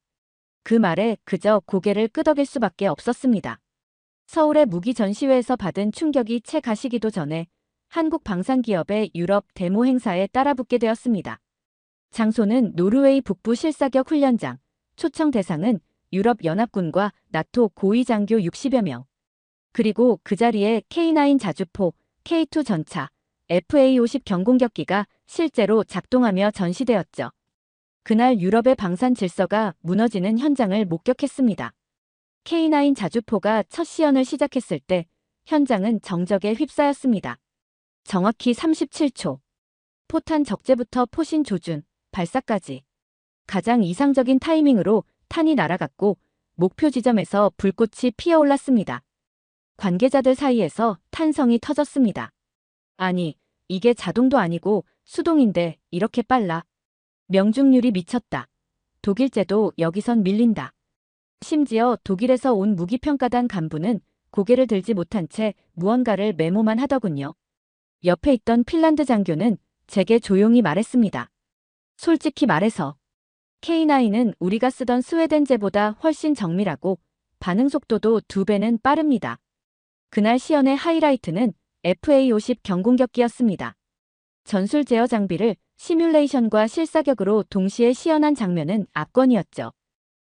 그 말에 그저 고개를 끄덕일 수밖에 없었습니다. 서울의 무기 전시회에서 받은 충격이 채 가시기도 전에 한국 방산기업의 유럽 데모 행사에 따라붙게 되었습니다. 장소는 노르웨이 북부 실사격 훈련장, 초청 대상은 유럽연합군과 나토 고위 장교 60여 명. 그리고 그 자리에 K9 자주포, K2 전차, FA-50 경공격기가 실제로 작동하며 전시되었죠. 그날 유럽의 방산 질서가 무너지는 현장을 목격했습니다. K9 자주포가 첫 시연을 시작했을 때 현장은 정적에 휩싸였습니다. 정확히 37초. 포탄 적재부터 포신 조준, 발사까지. 가장 이상적인 타이밍으로 탄이 날아갔고 목표 지점에서 불꽃이 피어올랐습니다. 관계자들 사이에서 탄성이 터졌습니다. 아니, 이게 자동도 아니고 수동인데 이렇게 빨라. 명중률이 미쳤다. 독일제도 여기선 밀린다. 심지어 독일에서 온 무기평가단 간부는 고개를 들지 못한 채 무언가를 메모만 하더군요. 옆에 있던 핀란드 장교는 제게 조용히 말했습니다. 솔직히 말해서 K9은 우리가 쓰던 스웨덴제보다 훨씬 정밀하고 반응 속도도 2배는 빠릅니다. 그날 시연의 하이라이트는 FA-50 경공격기였습니다. 전술 제어 장비를 시뮬레이션과 실사격으로 동시에 시연한 장면은 압권이었죠.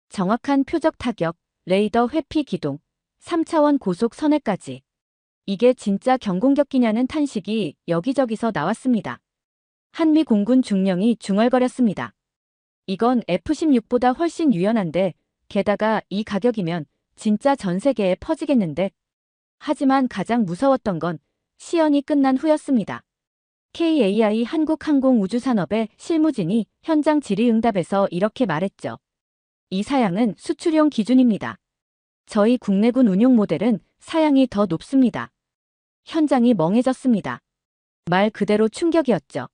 정확한 표적 타격, 레이더 회피 기동, 3차원 고속 선회까지. 이게 진짜 경공격기냐는 탄식이 여기저기서 나왔습니다. 한미 공군 중령이 중얼거렸습니다. 이건 F-16보다 훨씬 유연한데 게다가 이 가격이면 진짜 전 세계에 퍼지겠는데. 하지만 가장 무서웠던 건 시연이 끝난 후였습니다. KAI 한국항공우주산업의 실무진이 현장 질의응답에서 이렇게 말했죠. 이 사양은 수출용 기준입니다. 저희 국내군 운용 모델은 사양이 더 높습니다. 현장이 멍해졌습니다. 말 그대로 충격이었죠.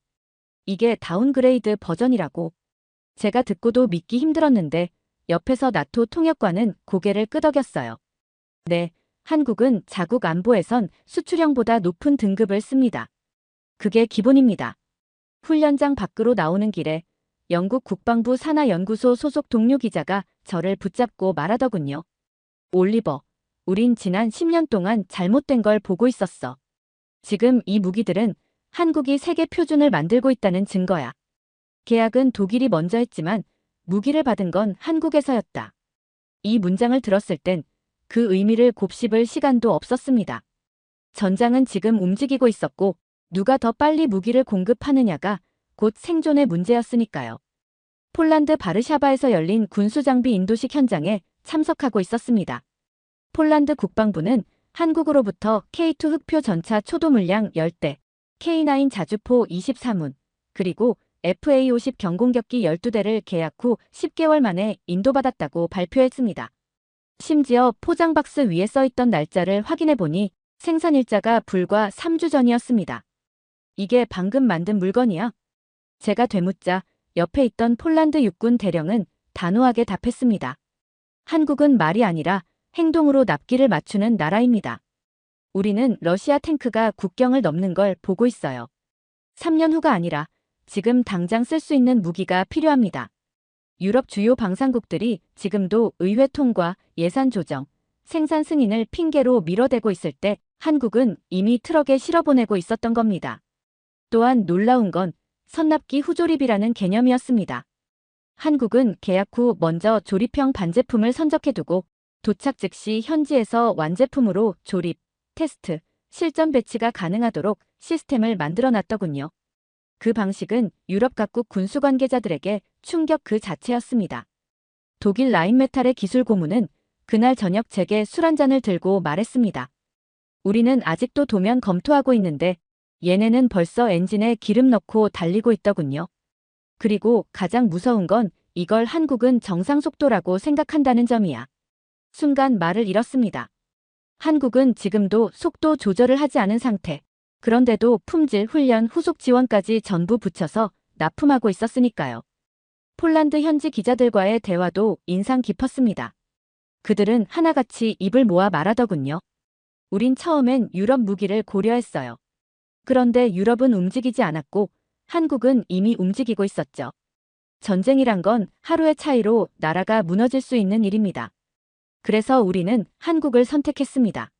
이게 다운그레이드 버전이라고. 제가 듣고도 믿기 힘들었는데 옆에서 나토 통역관은 고개를 끄덕였어요. 네, 한국은 자국 안보에선 수출형보다 높은 등급을 씁니다. 그게 기본입니다. 훈련장 밖으로 나오는 길에 영국 국방부 산하연구소 소속 동료 기자가 저를 붙잡고 말하더군요. 올리버, 우린 지난 10년 동안 잘못된 걸 보고 있었어. 지금 이 무기들은 한국이 세계 표준을 만들고 있다는 증거야. 계약은 독일이 먼저 했지만 무기를 받은 건 한국에서였다. 이 문장을 들었을 땐 그 의미를 곱씹을 시간도 없었습니다. 전장은 지금 움직이고 있었고 누가 더 빨리 무기를 공급하느냐가 곧 생존의 문제였으니까요. 폴란드 바르샤바에서 열린 군수장비 인도식 현장에 참석하고 있었습니다. 폴란드 국방부는 한국으로부터 K2 흑표 전차 초도 물량 10대, K9 자주포 23문, 그리고 FA-50 경공격기 12대를 계약 후 10개월 만에 인도받았다고 발표했습니다. 심지어 포장박스 위에 써있던 날짜를 확인해보니 생산일자가 불과 3주 전이었습니다. 이게 방금 만든 물건이야? 제가 되묻자 옆에 있던 폴란드 육군 대령은 단호하게 답했습니다. 한국은 말이 아니라 행동으로 납기를 맞추는 나라입니다. 우리는 러시아 탱크가 국경을 넘는 걸 보고 있어요. 3년 후가 아니라 지금 당장 쓸 수 있는 무기가 필요합니다. 유럽 주요 방산국들이 지금도 의회 통과, 예산 조정, 생산 승인을 핑계로 밀어대고 있을 때 한국은 이미 트럭에 실어보내고 있었던 겁니다. 또한 놀라운 건 선납기 후조립이라는 개념이었습니다. 한국은 계약 후 먼저 조립형 반제품을 선적해두고 도착 즉시 현지에서 완제품으로 조립, 테스트, 실전 배치가 가능하도록 시스템을 만들어놨더군요. 그 방식은 유럽 각국 군수 관계자들에게 충격 그 자체였습니다. 독일 라인메탈의 기술 고문은 그날 저녁 제게 술 한 잔을 들고 말했습니다. 우리는 아직도 도면 검토하고 있는데 얘네는 벌써 엔진에 기름 넣고 달리고 있더군요. 그리고 가장 무서운 건 이걸 한국은 정상 속도라고 생각한다는 점이야. 순간 말을 잃었습니다. 한국은 지금도 속도 조절을 하지 않은 상태. 그런데도 품질, 훈련, 후속 지원까지 전부 붙여서 납품하고 있었으니까요. 폴란드 현지 기자들과의 대화도 인상 깊었습니다. 그들은 하나같이 입을 모아 말하더군요. 우린 처음엔 유럽 무기를 고려했어요. 그런데 유럽은 움직이지 않았고 한국은 이미 움직이고 있었죠. 전쟁이란 건 하루의 차이로 나라가 무너질 수 있는 일입니다. 그래서 우리는 한국을 선택했습니다.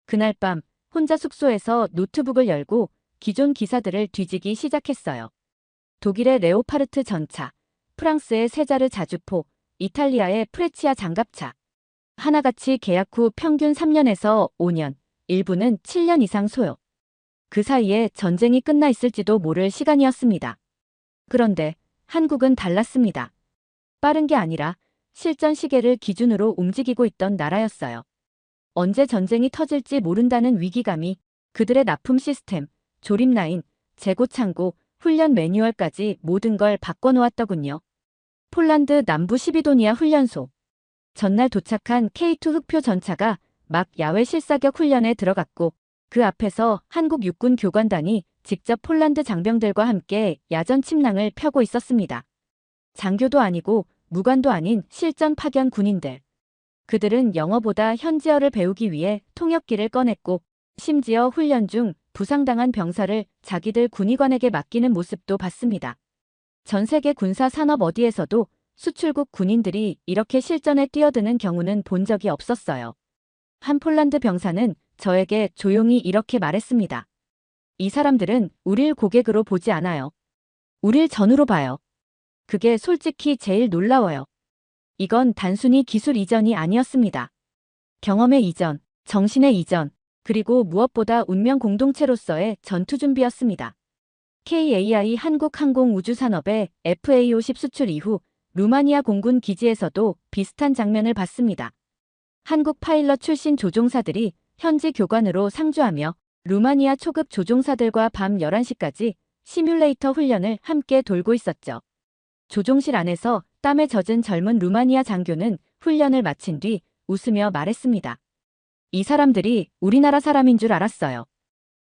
그날 밤 혼자 숙소에서 노트북을 열고 기존 기사들을 뒤지기 시작했어요. 독일의 레오파르트 전차, 프랑스의 세자르 자주포, 이탈리아의 프레치아 장갑차. 하나같이 계약 후 평균 3년에서 5년, 일부는 7년 이상 소요. 그 사이에 전쟁이 끝나 있을지도 모를 시간이었습니다. 그런데 한국은 달랐습니다. 빠른 게 아니라 실전 시계를 기준으로 움직이고 있던 나라였어요. 언제 전쟁이 터질지 모른다는 위기감이 그들의 납품 시스템, 조립 라인, 재고 창고, 훈련 매뉴얼까지 모든 걸 바꿔놓았더군요. 폴란드 남부 시비도니아 훈련소. 전날 도착한 K2 흑표 전차가 막 야외 실사격 훈련에 들어갔고 그 앞에서 한국 육군 교관단이 직접 폴란드 장병들과 함께 야전 침낭을 펴고 있었습니다. 장교도 아니고 무관도 아닌 실전 파견 군인들. 그들은 영어보다 현지어를 배우기 위해 통역기를 꺼냈고 심지어 훈련 중 부상당한 병사를 자기들 군의관에게 맡기는 모습도 봤습니다. 전 세계 군사 산업 어디에서도 수출국 군인들이 이렇게 실전에 뛰어드는 경우는 본 적이 없었어요. 한 폴란드 병사는 저에게 조용히 이렇게 말했습니다. 이 사람들은 우릴 고객으로 보지 않아요. 우릴 전우로 봐요. 그게 솔직히 제일 놀라워요. 이건 단순히 기술 이전이 아니었습니다. 경험의 이전, 정신의 이전, 그리고 무엇보다 운명 공동체로서의 전투 준비였습니다. KAI 한국항공우주산업의 FA-50 수출 이후 루마니아 공군 기지에서도 비슷한 장면을 봤습니다. 한국 파일럿 출신 조종사들이 현지 교관으로 상주하며 루마니아 초급 조종사들과 밤 11시까지 시뮬레이터 훈련을 함께 돌고 있었죠. 조종실 안에서 땀에 젖은 젊은 루마니아 장교는 훈련을 마친 뒤 웃으며 말했습니다. 이 사람들이 우리나라 사람인 줄 알았어요.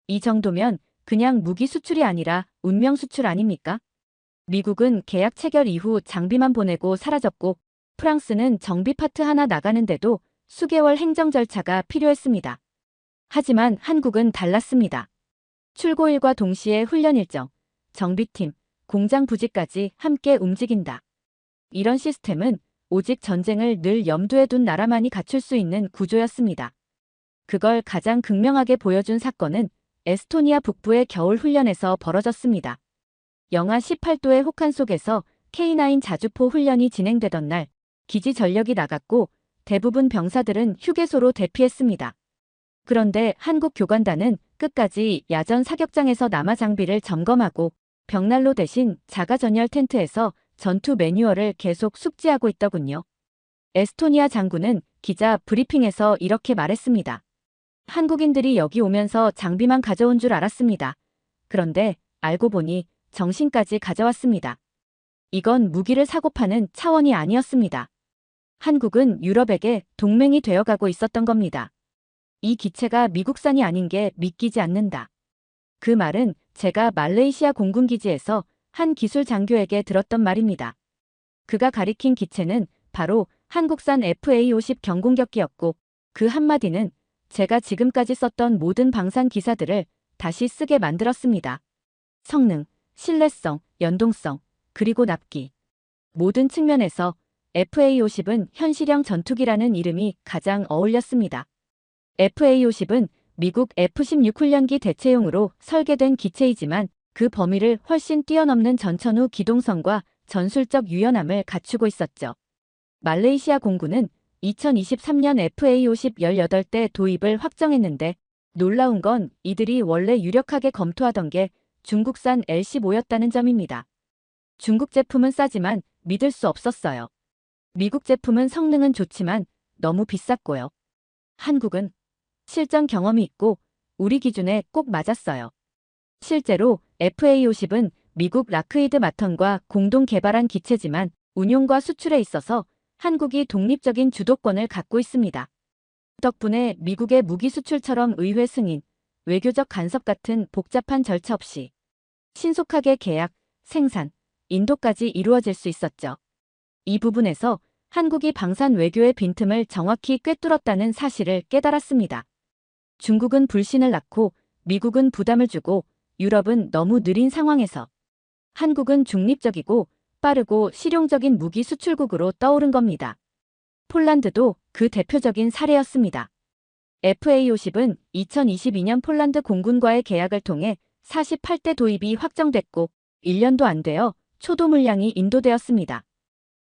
이 정도면 그냥 무기 수출이 아니라 운명 수출 아닙니까? 미국은 계약 체결 이후 장비만 보내고 사라졌고 프랑스는 정비 파트 하나 나가는데도 수개월 행정 절차가 필요했습니다. 하지만 한국은 달랐습니다. 출고일과 동시에 훈련 일정, 정비팀, 공장 부지까지 함께 움직인다. 이런 시스템은 오직 전쟁을 늘 염두에 둔 나라만이 갖출 수 있는 구조였습니다. 그걸 가장 극명하게 보여준 사건은 에스토니아 북부의 겨울 훈련에서 벌어졌습니다. 영하 18도의 혹한 속에서 K9 자주포 훈련이 진행되던 날, 기지 전력이 나갔고 대부분 병사들은 휴게소로 대피했습니다. 그런데 한국 교관단은 끝까지 야전 사격장에서 남아 장비를 점검하고 벽난로 대신 자가 전열 텐트에서 전투 매뉴얼을 계속 숙지하고 있더군요. 에스토니아 장군은 기자 브리핑에서 이렇게 말했습니다. 한국인들이 여기 오면서 장비만 가져온 줄 알았습니다. 그런데 알고 보니 정신까지 가져왔습니다. 이건 무기를 사고 파는 차원이 아니었습니다. 한국은 유럽에게 동맹이 되어가고 있었던 겁니다. 이 기체가 미국산이 아닌 게 믿기지 않는다. 그 말은 제가 말레이시아 공군기지에서 한 기술 장교에게 들었던 말입니다. 그가 가리킨 기체는 바로 한국산 FA-50 경공격기였고 그 한마디는 제가 지금까지 썼던 모든 방산 기사들을 다시 쓰게 만들었습니다. 성능, 신뢰성, 연동성, 그리고 납기. 모든 측면에서 FA-50은 현실형 전투기라는 이름이 가장 어울렸습니다. FA-50은 미국 F-16 훈련기 대체용으로 설계된 기체이지만 그 범위를 훨씬 뛰어넘는 전천후 기동성과 전술적 유연함을 갖추고 있었죠. 말레이시아 공군은 2023년 FA-50 18대 도입을 확정했는데 놀라운 건 이들이 원래 유력하게 검토하던 게 중국산 L-15였다는 점입니다. 중국 제품은 싸지만 믿을 수 없었어요. 미국 제품은 성능은 좋지만 너무 비쌌고요. 한국은 실전 경험이 있고 우리 기준에 꼭 맞았어요. 실제로 FA-50은 미국 락히드 마턴과 공동 개발한 기체지만 운용과 수출에 있어서 한국이 독립적인 주도권을 갖고 있습니다. 덕분에 미국의 무기 수출처럼 의회 승인, 외교적 간섭 같은 복잡한 절차 없이 신속하게 계약, 생산, 인도까지 이루어질 수 있었죠. 이 부분에서 한국이 방산 외교의 빈틈을 정확히 꿰뚫었다는 사실을 깨달았습니다. 중국은 불신을 낳고 미국은 부담을 주고 유럽은 너무 느린 상황에서 한국은 중립적이고 빠르고 실용적인 무기 수출국으로 떠오른 겁니다. 폴란드도 그 대표적인 사례였습니다. FA-50은 2022년 폴란드 공군과의 계약을 통해 48대 도입이 확정됐고 1년도 안 되어 초도 물량이 인도되었습니다.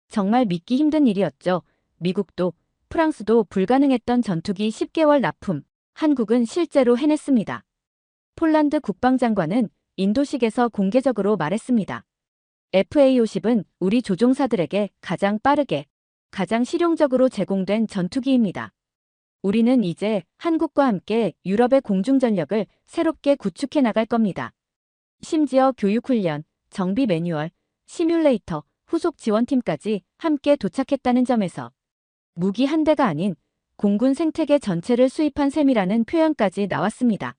정말 믿기 힘든 일이었죠. 미국도 프랑스도 불가능했던 전투기 10개월 납품, 한국은 실제로 해냈습니다. 폴란드 국방장관은 인도식에서 공개적으로 말했습니다. FA-50은 우리 조종사들에게 가장 빠르게, 가장 실용적으로 제공된 전투기입니다. 우리는 이제 한국과 함께 유럽의 공중전력을 새롭게 구축해 나갈 겁니다. 심지어 교육훈련, 정비 매뉴얼, 시뮬레이터, 후속 지원팀까지 함께 도착했다는 점에서 무기 한 대가 아닌 공군 생태계 전체를 수입한 셈이라는 표현까지 나왔습니다.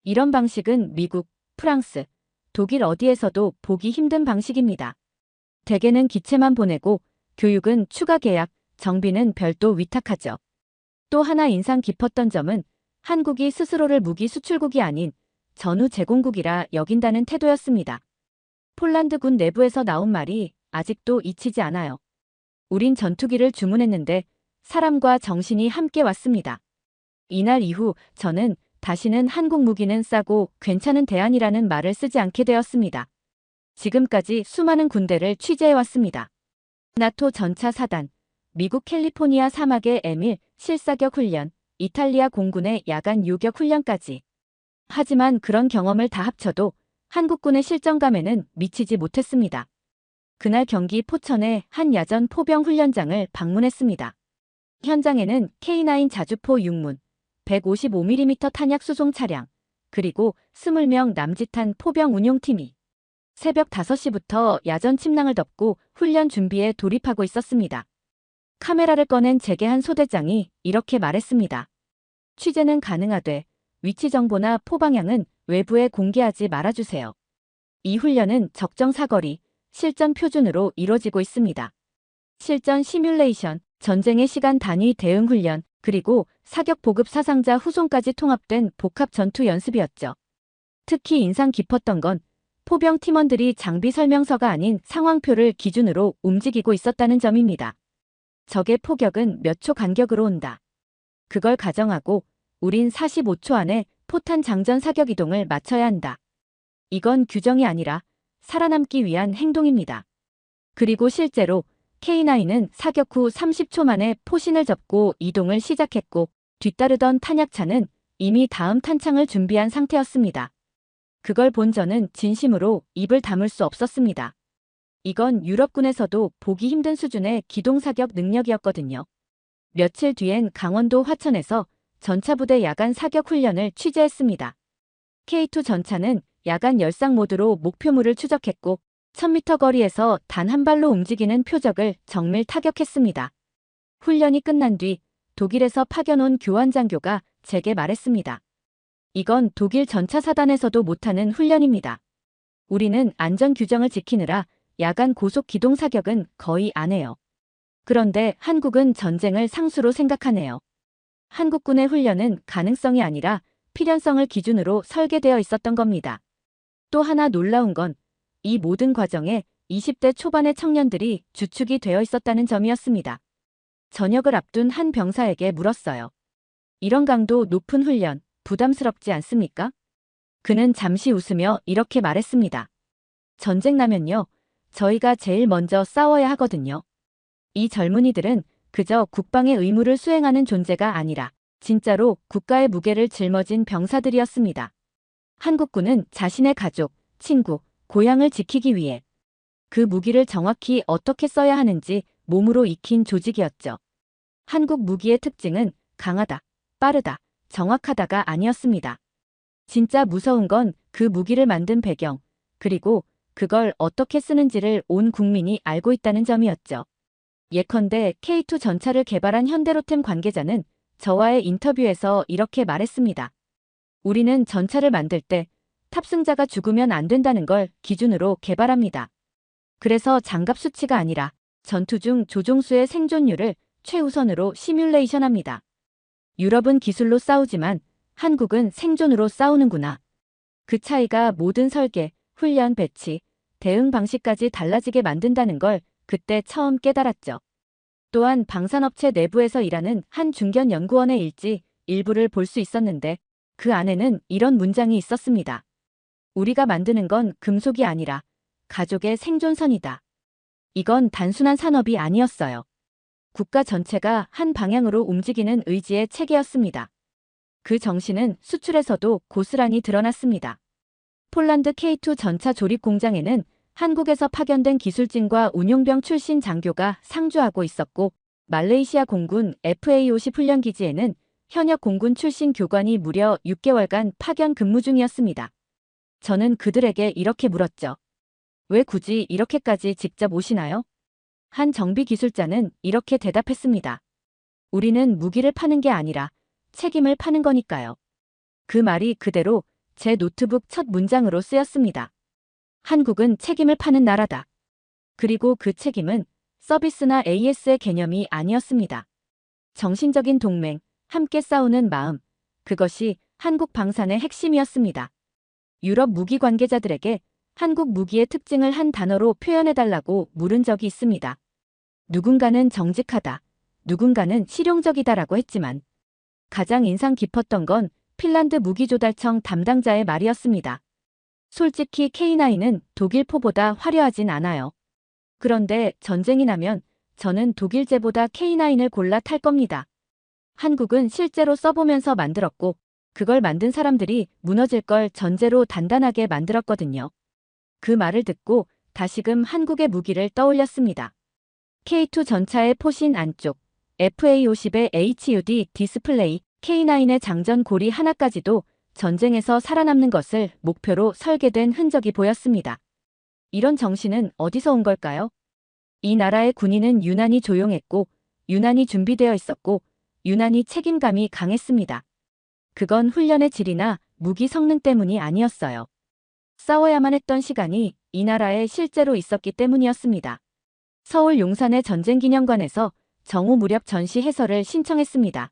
이런 방식은 미국, 프랑스, 독일 어디에서도 보기 힘든 방식입니다. 대개는 기체만 보내고 교육은 추가 계약, 정비는 별도 위탁하죠. 또 하나 인상 깊었던 점은 한국이 스스로를 무기 수출국이 아닌 전후 제공국이라 여긴다는 태도였습니다. 폴란드군 내부에서 나온 말이 아직도 잊히지 않아요. 우린 전투기를 주문했는데 사람과 정신이 함께 왔습니다. 이날 이후 저는 다시는 한국 무기는 싸고 괜찮은 대안이라는 말을 쓰지 않게 되었습니다. 지금까지 수많은 군대를 취재해왔습니다. 나토 전차 사단, 미국 캘리포니아 사막의 M1 실사격 훈련, 이탈리아 공군의 야간 요격 훈련까지. 하지만 그런 경험을 다 합쳐도 한국군의 실전감에는 미치지 못했습니다. 그날 경기 포천의 한 야전 포병 훈련장을 방문했습니다. 현장에는 K9 자주포 6문, 155mm 탄약 수송 차량, 그리고 20명 남짓한 포병 운용팀이 새벽 5시부터 야전 침낭을 덮고 훈련 준비에 돌입하고 있었습니다. 카메라를 꺼낸 재계한 소대장이 이렇게 말했습니다. 취재는 가능하되 위치 정보나 포방향은 외부에 공개하지 말아주세요. 이 훈련은 적정 사거리, 실전 표준으로 이루어지고 있습니다. 실전 시뮬레이션, 전쟁의 시간 단위 대응 훈련, 그리고 사격 보급 사상자 후손까지 통합된 복합 전투 연습이었죠. 특히 인상 깊었던 건 포병 팀원들이 장비 설명서가 아닌 상황표를 기준으로 움직이고 있었다는 점입니다. 적의 포격은 몇 초 간격으로 온다. 그걸 가정하고 우린 45초 안에 포탄 장전 사격 이동을 마쳐야 한다. 이건 규정이 아니라 살아남기 위한 행동입니다. 그리고 실제로 K9은 사격 후 30초 만에 포신을 접고 이동을 시작했고 뒤따르던 탄약차는 이미 다음 탄창을 준비한 상태였습니다. 그걸 본 저는 진심으로 입을 다물 수 없었습니다. 이건 유럽군에서도 보기 힘든 수준의 기동사격 능력이었거든요. 며칠 뒤엔 강원도 화천에서 전차부대 야간 사격 훈련을 취재했습니다. K2 전차는 야간 열상 모드로 목표물을 추적했고 1000m 거리에서 단 한 발로 움직이는 표적을 정밀 타격했습니다. 훈련이 끝난 뒤 독일에서 파견 온 교환 장교가 제게 말했습니다. 이건 독일 전차 사단에서도 못하는 훈련입니다. 우리는 안전 규정을 지키느라 야간 고속 기동 사격은 거의 안 해요. 그런데 한국은 전쟁을 상수로 생각하네요. 한국군의 훈련은 가능성이 아니라 필연성을 기준으로 설계되어 있었던 겁니다. 또 하나 놀라운 건 이 모든 과정에 20대 초반의 청년들이 주축이 되어 있었다는 점이었습니다. 전역을 앞둔 한 병사에게 물었어요. 이런 강도 높은 훈련 부담스럽지 않습니까? 그는 잠시 웃으며 이렇게 말했습니다. 전쟁 나면요, 저희가 제일 먼저 싸워야 하거든요. 이 젊은이들은 그저 국방의 의무를 수행하는 존재가 아니라 진짜로 국가의 무게를 짊어진 병사들이었습니다. 한국군은 자신의 가족, 친구, 고향을 지키기 위해 그 무기를 정확히 어떻게 써야 하는지 몸으로 익힌 조직이었죠. 한국 무기의 특징은 강하다, 빠르다, 정확하다가 아니었습니다. 진짜 무서운 건 그 무기를 만든 배경, 그리고 그걸 어떻게 쓰는지를 온 국민이 알고 있다는 점이었죠. 예컨대 K2 전차를 개발한 현대로템 관계자는 저와의 인터뷰에서 이렇게 말했습니다. 우리는 전차를 만들 때 탑승자가 죽으면 안 된다는 걸 기준으로 개발합니다. 그래서 장갑 수치가 아니라 전투 중 조종수의 생존율을 최우선으로 시뮬레이션합니다. 유럽은 기술로 싸우지만 한국은 생존으로 싸우는구나. 그 차이가 모든 설계, 훈련 배치, 대응 방식까지 달라지게 만든다는 걸 그때 처음 깨달았죠. 또한 방산업체 내부에서 일하는 한 중견 연구원의 일지 일부를 볼 수 있었는데 그 안에는 이런 문장이 있었습니다. 우리가 만드는 건 금속이 아니라 가족의 생존선이다. 이건 단순한 산업이 아니었어요. 국가 전체가 한 방향으로 움직이는 의지의 체계였습니다. 그 정신은 수출에서도 고스란히 드러났습니다. 폴란드 K2 전차 조립 공장에는 한국에서 파견된 기술진과 운용병 출신 장교가 상주하고 있었고 말레이시아 공군 FA50 훈련기지에는 현역 공군 출신 교관이 무려 6개월간 파견 근무 중이었습니다. 저는 그들에게 이렇게 물었죠. 왜 굳이 이렇게까지 직접 오시나요? 한 정비기술자는 이렇게 대답했습니다. 우리는 무기를 파는 게 아니라 책임을 파는 거니까요. 그 말이 그대로 제 노트북 첫 문장으로 쓰였습니다. 한국은 책임을 파는 나라다. 그리고 그 책임은 서비스나 AS의 개념이 아니었습니다. 정신적인 동맹, 함께 싸우는 마음, 그것이 한국 방산의 핵심이었습니다. 유럽 무기 관계자들에게 한국 무기의 특징을 한 단어로 표현해달라고 물은 적이 있습니다. 누군가는 정직하다, 누군가는 실용적이다라고 했지만 가장 인상 깊었던 건 핀란드 무기조달청 담당자의 말이었습니다. 솔직히 K9은 독일 포보다 화려하진 않아요. 그런데 전쟁이 나면 저는 독일제보다 K9을 골라 탈 겁니다. 한국은 실제로 써보면서 만들었고 그걸 만든 사람들이 무너질 걸 전제로 단단하게 만들었거든요. 그 말을 듣고 다시금 한국의 무기를 떠올렸습니다. K2 전차의 포신 안쪽, FA50의 HUD 디스플레이, K9의 장전 고리 하나까지도 전쟁에서 살아남는 것을 목표로 설계된 흔적이 보였습니다. 이런 정신은 어디서 온 걸까요? 이 나라의 군인은 유난히 조용했고, 유난히 준비되어 있었고, 유난히 책임감이 강했습니다. 그건 훈련의 질이나 무기 성능 때문이 아니었어요. 싸워야만 했던 시간이 이 나라에 실제로 있었기 때문이었습니다. 서울 용산의 전쟁기념관에서 정오 무렵 전시 해설을 신청했습니다.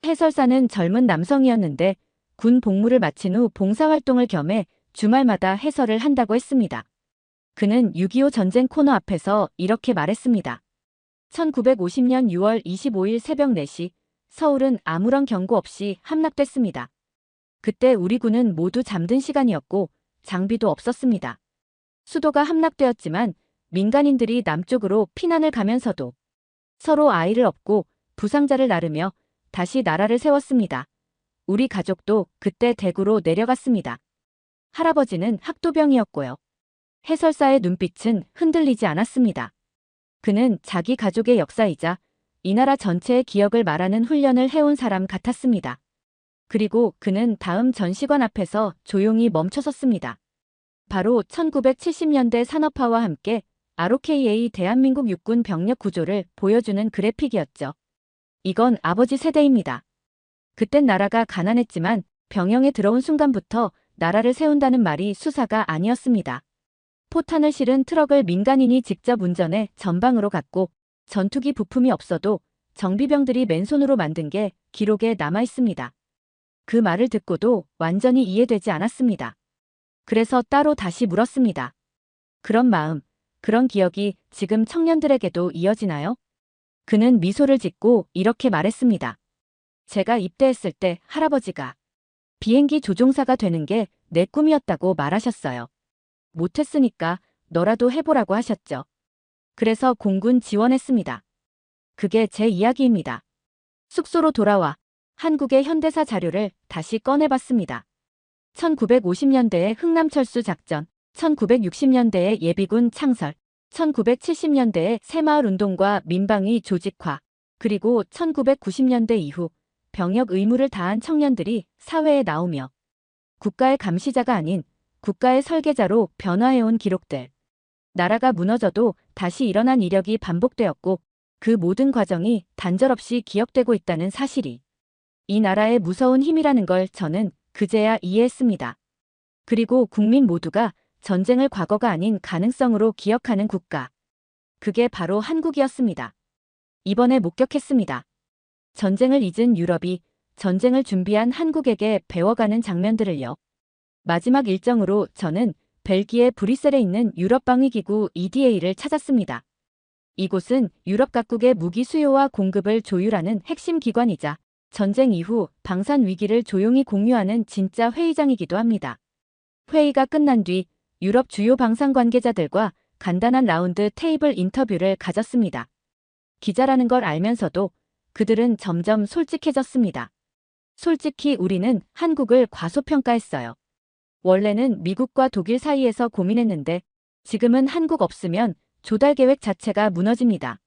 해설사는 젊은 남성이었는데 군 복무를 마친 후 봉사활동을 겸해 주말마다 해설을 한다고 했습니다. 그는 6.25 전쟁 코너 앞에서 이렇게 말했습니다. 1950년 6월 25일 새벽 4시 서울은 아무런 경고 없이 함락됐습니다. 그때 우리 군은 모두 잠든 시간이었고 장비도 없었습니다. 수도가 함락되었지만 민간인들이 남쪽으로 피난을 가면서도 서로 아이를 업고 부상자를 나르며 다시 나라를 세웠습니다. 우리 가족도 그때 대구로 내려갔습니다. 할아버지는 학도병이었고요. 해설사의 눈빛은 흔들리지 않았습니다. 그는 자기 가족의 역사이자 이 나라 전체의 기억을 말하는 훈련을 해온 사람 같았습니다. 그리고 그는 다음 전시관 앞에서 조용히 멈춰섰습니다. 바로 1970년대 산업화와 함께 ROKA 대한민국 육군 병력 구조를 보여주는 그래픽이었죠. 이건 아버지 세대입니다. 그땐 나라가 가난했지만 병영에 들어온 순간부터 나라를 세운다는 말이 수사가 아니었습니다. 포탄을 실은 트럭을 민간인이 직접 운전해 전방으로 갔고 전투기 부품이 없어도 정비병들이 맨손으로 만든 게 기록에 남아 있습니다. 그 말을 듣고도 완전히 이해되지 않았습니다. 그래서 따로 다시 물었습니다. 그런 마음, 그런 기억이 지금 청년들에게도 이어지나요? 그는 미소를 짓고 이렇게 말했습니다. 제가 입대했을 때 할아버지가 비행기 조종사가 되는 게 내 꿈이었다고 말하셨어요. 못했으니까 너라도 해보라고 하셨죠. 그래서 공군 지원했습니다. 그게 제 이야기입니다. 숙소로 돌아와 한국의 현대사 자료를 다시 꺼내봤습니다. 1950년대의 흥남철수 작전, 1960년대의 예비군 창설, 1970년대의 새마을운동과 민방위 조직화, 그리고 1990년대 이후 병역 의무를 다한 청년들이 사회에 나오며 국가의 감시자가 아닌 국가의 설계자로 변화해온 기록들. 나라가 무너져도 다시 일어난 이력이 반복되었고 그 모든 과정이 단절없이 기억되고 있다는 사실이 이 나라의 무서운 힘이라는 걸 저는 그제야 이해했습니다. 그리고 국민 모두가 전쟁을 과거가 아닌 가능성으로 기억하는 국가. 그게 바로 한국이었습니다. 이번에 목격했습니다. 전쟁을 잊은 유럽이 전쟁을 준비한 한국에게 배워가는 장면들을요. 마지막 일정으로 저는 벨기에 브뤼셀에 있는 유럽방위기구 EDA를 찾았습니다. 이곳은 유럽 각국의 무기 수요와 공급을 조율하는 핵심 기관이자 전쟁 이후 방산 위기를 조용히 공유하는 진짜 회의장이기도 합니다. 회의가 끝난 뒤 유럽 주요 방산 관계자들과 간단한 라운드 테이블 인터뷰를 가졌습니다. 기자라는 걸 알면서도 그들은 점점 솔직해졌습니다. 솔직히 우리는 한국을 과소평가했어요. 원래는 미국과 독일 사이에서 고민했는데 지금은 한국 없으면 조달 계획 자체가 무너집니다.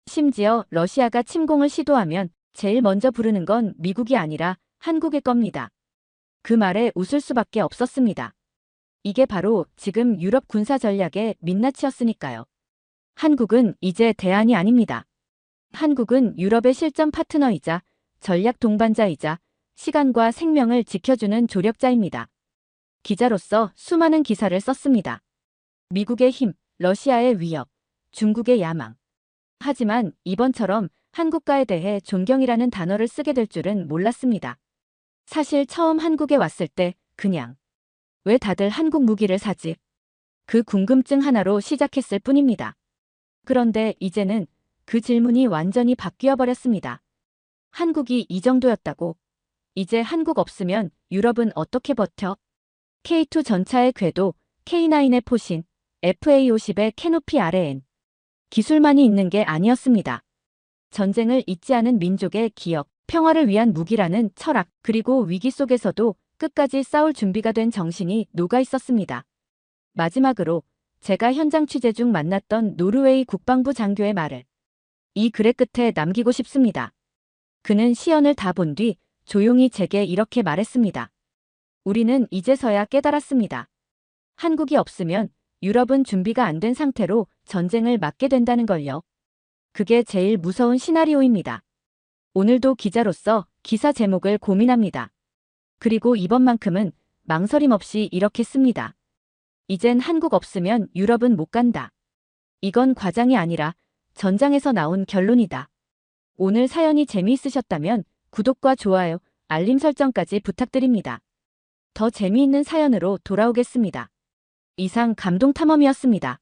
심지어 러시아가 침공을 시도하면 제일 먼저 부르는 건 미국이 아니라 한국일 겁니다. 그 말에 웃을 수밖에 없었습니다. 이게 바로 지금 유럽 군사 전략의 민낯이었으니까요. 한국은 이제 대안이 아닙니다. 한국은 유럽의 실전 파트너이자 전략 동반자이자 시간과 생명을 지켜주는 조력자입니다. 기자로서 수많은 기사를 썼습니다. 미국의 힘, 러시아의 위협, 중국의 야망. 하지만 이번처럼 한국가에 대해 존경이라는 단어를 쓰게 될 줄은 몰랐습니다. 사실 처음 한국에 왔을 때 그냥 왜 다들 한국 무기를 사지? 그 궁금증 하나로 시작했을 뿐입니다. 그런데 이제는 그 질문이 완전히 바뀌어 버렸습니다. 한국이 이 정도였다고? 이제 한국 없으면 유럽은 어떻게 버텨? K2 전차의 궤도, K9의 포신, FA50의 캐노피 RAN. 기술만이 있는 게 아니었습니다. 전쟁을 잊지 않은 민족의 기억, 평화를 위한 무기라는 철학, 그리고 위기 속에서도 끝까지 싸울 준비가 된 정신이 녹아 있었습니다. 마지막으로 제가 현장 취재 중 만났던 노르웨이 국방부 장교의 말을 이 글의 끝에 남기고 싶습니다. 그는 시연을 다 본 뒤 조용히 제게 이렇게 말했습니다. 우리는 이제서야 깨달았습니다. 한국이 없으면 유럽은 준비가 안 된 상태로 전쟁을 맞게 된다는 걸요. 그게 제일 무서운 시나리오입니다. 오늘도 기자로서 기사 제목을 고민합니다. 그리고 이번만큼은 망설임 없이 이렇게 씁니다. 이젠 한국 없으면 유럽은 못 간다. 이건 과장이 아니라 전장에서 나온 결론이다. 오늘 사연이 재미있으셨다면 구독과 좋아요, 알림 설정까지 부탁드립니다. 더 재미있는 사연으로 돌아오겠습니다. 이상 감동탐험이었습니다.